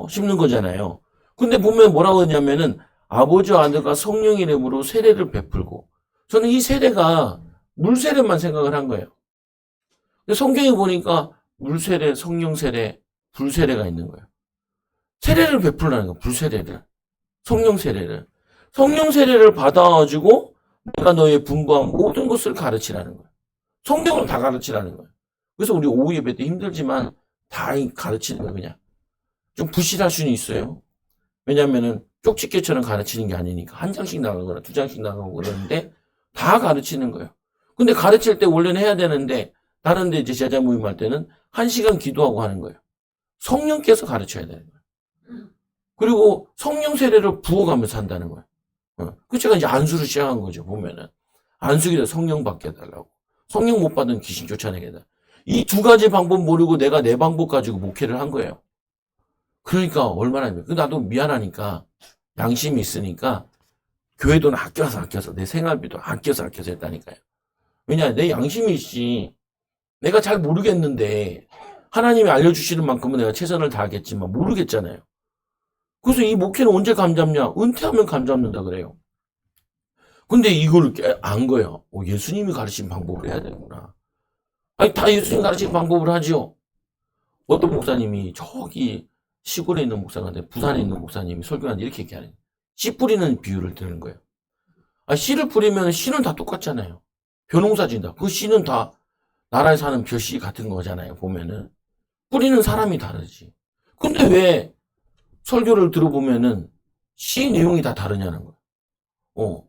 심는 거잖아요. 근데 보면 뭐라고 했냐면은 아버지와 아들과 성령의 이름으로 세례를 베풀고 저는 이 세례가 물 세례만 생각을 한 거예요. 근데 성경에 보니까 물 세례, 성령 세례, 불 세례가 있는 거예요. 세례를 베풀라는 거예요. 불 세례를. 성령 세례를. 성령 세례를 받아가지고 내가 너의 분부한 모든 것을 가르치라는 거예요. 성경을 다 가르치라는 거예요. 그래서 우리 오후 예배 때 힘들지만 다 가르치는 거예요, 그냥. 좀 부실할 수는 있어요. 왜냐면은 쪽집게처럼 가르치는 게 아니니까 한 장씩 나가거나 두 장씩 나가고 그러는데 다 가르치는 거예요. 근데 가르칠 때 원래는 해야 되는데 다른 데 이제 제자 모임할 때는 1시간 기도하고 하는 거예요. 성령께서 가르쳐야 되는 거예요. 그리고 성령 세례를 부어가면서 한다는 거예요. 그 제가 이제 안수를 시작한 거죠, 보면은. 안수기도 성령 받게 해달라고. 성령 못 받은 귀신 쫓아내게 해달라고. 이 두 가지 방법 모르고 내가 내 방법 가지고 목회를 한 거예요. 그러니까 얼마나, 나도 미안하니까, 양심이 있으니까, 교회 돈 아껴서, 내 생활비도 아껴서 했다니까요. 왜냐, 내 양심이 있지. 내가 잘 모르겠는데, 하나님이 알려주시는 만큼은 내가 최선을 다하겠지만, 모르겠잖아요. 그래서 이 목회는 언제 감 잡냐? 은퇴하면 감 잡는다 그래요. 근데 이걸 안 거예요. 예수님이 가르친 방법을 해야 되는구나. 아니, 다 예수님 가르친 방법을 하지요. 어떤 목사님이 저기 시골에 있는 목사한테 부산에 있는 목사님이 설교하는데 이렇게 얘기하는 거예요. 씨 뿌리는 비유를 드는 거예요. 씨를 뿌리면 씨는 다 똑같잖아요. 벼농사 진다. 그 씨는 다 나라에 사는 벼씨 같은 거잖아요. 보면은. 뿌리는 사람이 다르지. 근데 왜 설교를 들어보면은 씨 내용이 다 다르냐는 거예요.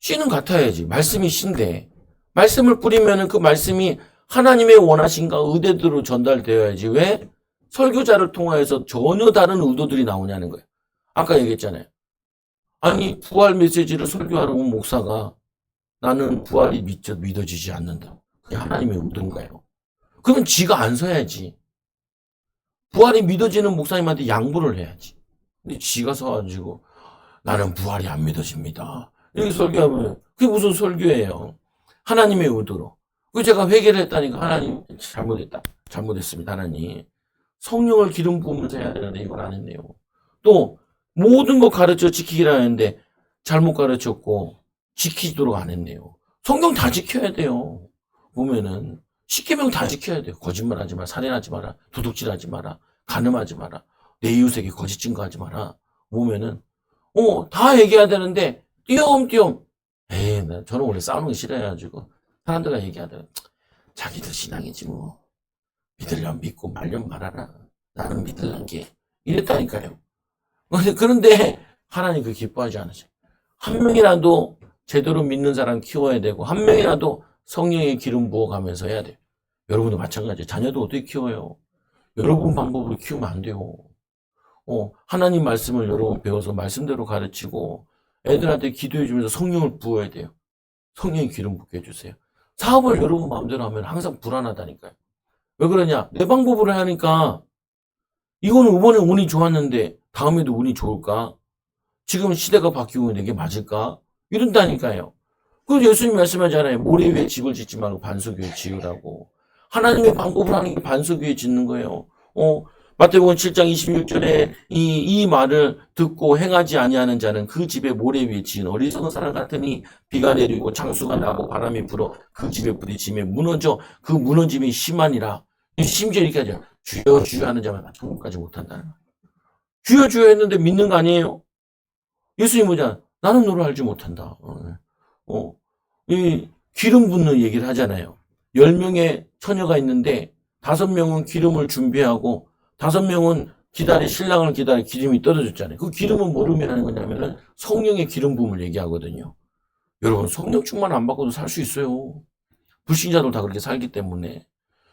씨는 같아야지. 말씀이 씨인데 말씀을 뿌리면은 그 말씀이 하나님의 원하신가 의도대로 전달되어야지. 왜 설교자를 통하여서 전혀 다른 의도들이 나오냐는 거예요. 아까 얘기했잖아요. 아니 부활 메시지를 설교하러 온 목사가 나는 부활이 믿어지지 않는다. 그게 하나님의 의도인가요? 그러면 지가 안 서야지. 부활이 믿어지는 목사님한테 양보를 해야지. 근데 지가 서가지고 나는 부활이 안 믿어집니다. 이렇게 설교하면 그게 무슨 설교예요? 하나님의 의도로. 그 제가 회개를 했다니까 하나님 잘못했습니다. 하나님. 성령을 기름 부으면서 해야 되는데 이걸 안 했네요. 또 모든 거 가르쳐 지키기라 했는데 잘못 가르쳤고 지키도록 안 했네요. 성경 다 지켜야 돼요. 보면은 10계명 다 지켜야 돼요. 거짓말하지 마라, 살인하지 마라, 도둑질하지 마라, 간음하지 마라, 내 이웃에게 거짓 증거하지 마라. 보면은 다 얘기해야 되는데 띄엄띄엄 저는 원래 싸우는 거 싫어해가지고 사람들과 얘기하더라고요. 자기들 신앙이지 뭐. 믿으려면 믿고 말려면 말아라. 나는 믿으려는 게 이랬다니까요. 그런데 하나님 그 기뻐하지 않으셔. 한 명이라도 제대로 믿는 사람 키워야 되고 한 명이라도 성령의 기름 부어가면서 해야 돼요. 여러분도 마찬가지예요. 자녀도 어떻게 키워요? 여러분 방법으로 키우면 안 돼요. 하나님 말씀을 여러분 배워서 말씀대로 가르치고 애들한테 기도해 주면서 성령을 부어야 돼요. 성령의 기름 붓게 해주세요. 사업을 여러분 마음대로 하면 항상 불안하다니까요. 왜 그러냐? 내 방법으로 하니까 이거는 이번에 운이 좋았는데 다음에도 운이 좋을까? 지금 시대가 바뀌고 있는 게 맞을까? 이런다니까요. 그래서 예수님 말씀하잖아요. 모래 위에 집을 짓지 말고 반석 위에 지으라고. 하나님의 방법을 하는 게 반석 위에 짓는 거예요. 마태복음 7장 26절에 이 말을 듣고 행하지 아니하는 자는 그 집에 모래 위에 지은 어리석은 사람 같으니 비가 내리고 창수가 나고 바람이 불어 그 집에 부딪히며 무너져 그 무너짐이 심하니라. 심지어 이렇게 하죠. 주여 주여 하는 자마다 천국까지 못한다는 거예요. 주여 주여 했는데 믿는 거 아니에요? 예수님 뭐냐? 나는 너를 알지 못한다. 이 기름 붓는 얘기를 하잖아요. 10명의 처녀가 있는데 5명은 기름을 준비하고 5명은 신랑을 기다려 기름이 떨어졌잖아요. 그 기름은 뭐를 의미하는 거냐면은 성령의 기름 부음을 얘기하거든요. 여러분, 성령 충만 안 받고도 살 수 있어요. 불신자들 다 그렇게 살기 때문에.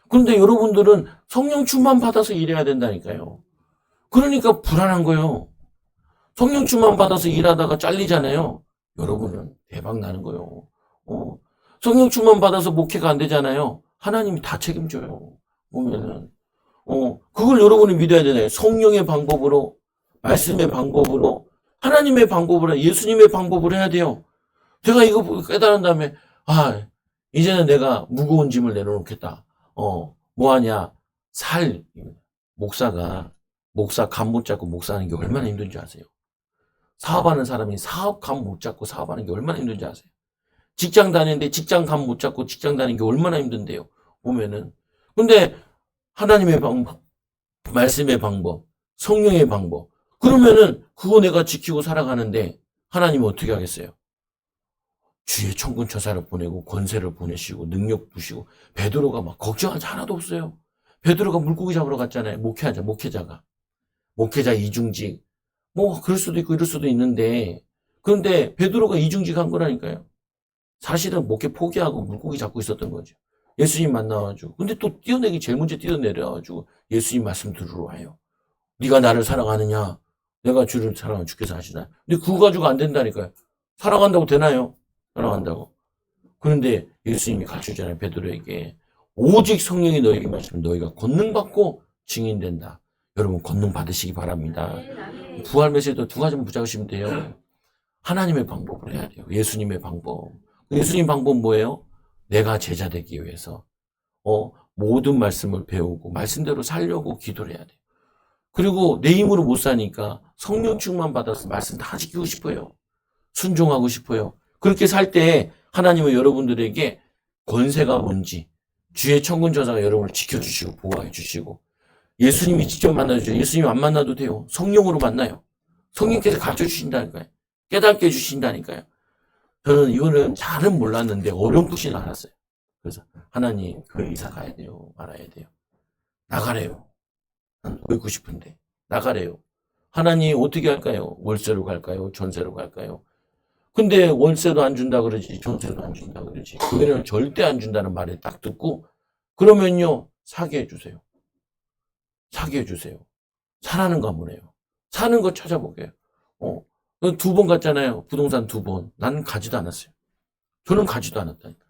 그런데 여러분들은 성령 충만 받아서 일해야 된다니까요. 그러니까 불안한 거예요. 성령 충만 받아서 일하다가 잘리잖아요. 여러분은 대박 나는 거예요. 성령 충만 받아서 목회가 안 되잖아요. 하나님이 다 책임져요. 보면은. 그걸 여러분이 믿어야 되나요? 성령의 방법으로, 말씀의 방법으로, 하나님의 방법으로, 예수님의 방법으로 해야 돼요. 제가 이거 깨달은 다음에, 이제는 내가 무거운 짐을 내려놓겠다. 뭐하냐. 목사 감 못 잡고 목사하는 게 얼마나 힘든지 아세요? 사업하는 사람이 사업 감 못 잡고 사업하는 게 얼마나 힘든지 아세요? 직장 다니는데 직장 감 못 잡고 직장 다니는 게 얼마나 힘든데요. 보면은. 근데 하나님의 방법, 말씀의 방법, 성령의 방법. 그러면은 그거 내가 지키고 살아가는데 하나님은 어떻게 하겠어요? 주의 천군 천사를 보내고 권세를 보내시고 능력 부시고 베드로가 막 걱정한 자 하나도 없어요. 베드로가 물고기 잡으러 갔잖아요. 목회자 이중직. 뭐 그럴 수도 있고 이럴 수도 있는데 그런데 베드로가 이중직 한 거라니까요. 사실은 목회 포기하고 물고기 잡고 있었던 거죠. 예수님 만나가지고. 근데 또 제일 먼저 뛰어내려가지고 예수님 말씀 들으러 와요. 네가 나를 사랑하느냐? 내가 주를 사랑하면 주께서 하시나? 근데 그거 가지고 안 된다니까요. 사랑한다고 되나요? 사랑한다고. 그런데 예수님이 가르쳐주잖아요. 베드로에게. 오직 성령이 너에게 말씀하시면 너희가 권능받고 증인된다. 여러분 권능 받으시기 바랍니다. 부활 메시지도 2가지만 붙잡으시면 돼요. 하나님의 방법으로 해야 돼요. 예수님의 방법. 예수님 방법 뭐예요? 내가 제자 되기 위해서 모든 말씀을 배우고 말씀대로 살려고 기도를 해야 돼요. 그리고 내 힘으로 못 사니까 성령 충만 받아서 말씀 다 지키고 싶어요. 순종하고 싶어요. 그렇게 살 때 하나님은 여러분들에게 권세가 뭔지 주의 천군 천사가 여러분을 지켜주시고 보호해 주시고 예수님이 직접 만나주죠. 예수님 안 만나도 돼요. 성령으로 만나요. 성령께서 가르쳐 주신다니까요. 깨닫게 해주신다니까요. 저는 이거는 잘은 몰랐는데 어렴풋이 알았어요. 그래서 하나님 교회 이사 가야 돼요. 말아야 돼요. 나가래요. 난 보이고 싶은데 나가래요. 하나님 어떻게 할까요? 월세로 갈까요? 전세로 갈까요? 근데 월세도 안 준다 그러지 전세도 안 준다 그러지 교회는 절대 안 준다는 말을 딱 듣고 그러면요 사게 해주세요. 사게 해주세요. 사라는 거 한번 해요. 사는 거 찾아보게요. 2번 갔잖아요. 부동산 2번. 나는 가지도 않았어요. 저는 가지도 않았다니까.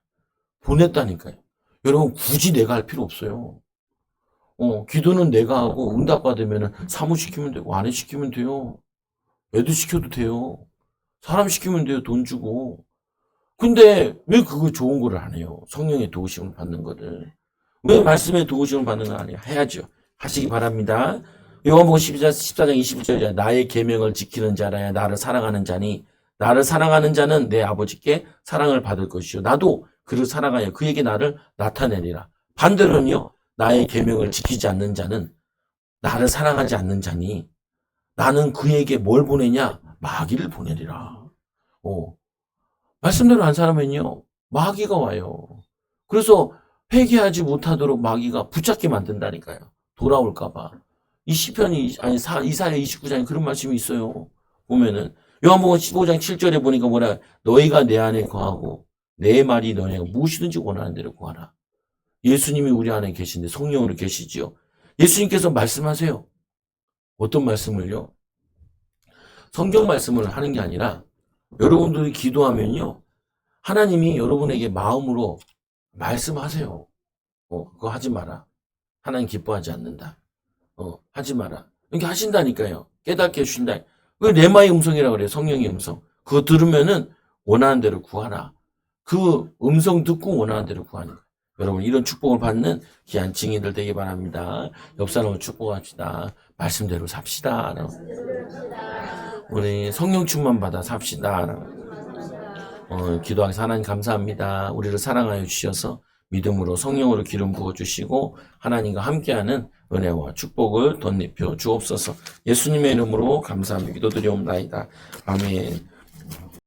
보냈다니까요. 여러분 굳이 내가 할 필요 없어요. 기도는 내가 하고 응답받으면 사무 시키면 되고 아내 시키면 돼요. 애들 시켜도 돼요. 사람 시키면 돼요. 돈 주고. 근데 왜 그거 좋은 거를 안 해요? 성령의 도우심을 받는 거를. 왜 말씀의 도우심을 받는 거 아니에요? 해야죠. 하시기 바랍니다. 요한복음 14장 21절에 나의 계명을 지키는 자라야 나를 사랑하는 자니 나를 사랑하는 자는 내 아버지께 사랑을 받을 것이요 나도 그를 사랑하여 그에게 나를 나타내리라. 반대로는요. 나의 계명을 지키지 않는 자는 나를 사랑하지 않는 자니 나는 그에게 뭘 보내냐? 마귀를 보내리라. 말씀대로 안 살면요. 마귀가 와요. 그래서 회개하지 못하도록 마귀가 붙잡게 만든다니까요. 돌아올까 봐. 이 시편이 이사야 29장에 그런 말씀이 있어요. 보면은 요한복음 15장 7절에 보니까 뭐라 너희가 내 안에 거하고 내 말이 너희가 무엇이든지 원하는 대로 구하라. 예수님이 우리 안에 계신데 성령으로 계시지요. 예수님께서 말씀하세요. 어떤 말씀을요? 성경 말씀을 하는 게 아니라 여러분들이 기도하면요. 하나님이 여러분에게 마음으로 말씀하세요. 그거 하지 마라. 하나님 기뻐하지 않는다. 하지 마라. 이렇게 하신다니까요. 깨닫게 해주신다. 왜 레마의 음성이라고 그래요? 성령의 음성. 그거 들으면은 원하는 대로 구하라. 그 음성 듣고 원하는 대로 구하는 거예요. 여러분 이런 축복을 받는 귀한 증인들 되기 바랍니다. 옆 사람을 축복합시다. 말씀대로 삽시다. 우리 성령 충만 받아 삽시다. 기도하기 하나님 감사합니다. 우리를 사랑하여 주셔서 믿음으로 성령으로 기름 부어 주시고 하나님과 함께하는 은혜와 축복을 덧입혀 주옵소서. 예수님의 이름으로 감사하며 기도드리옵나이다. 아멘.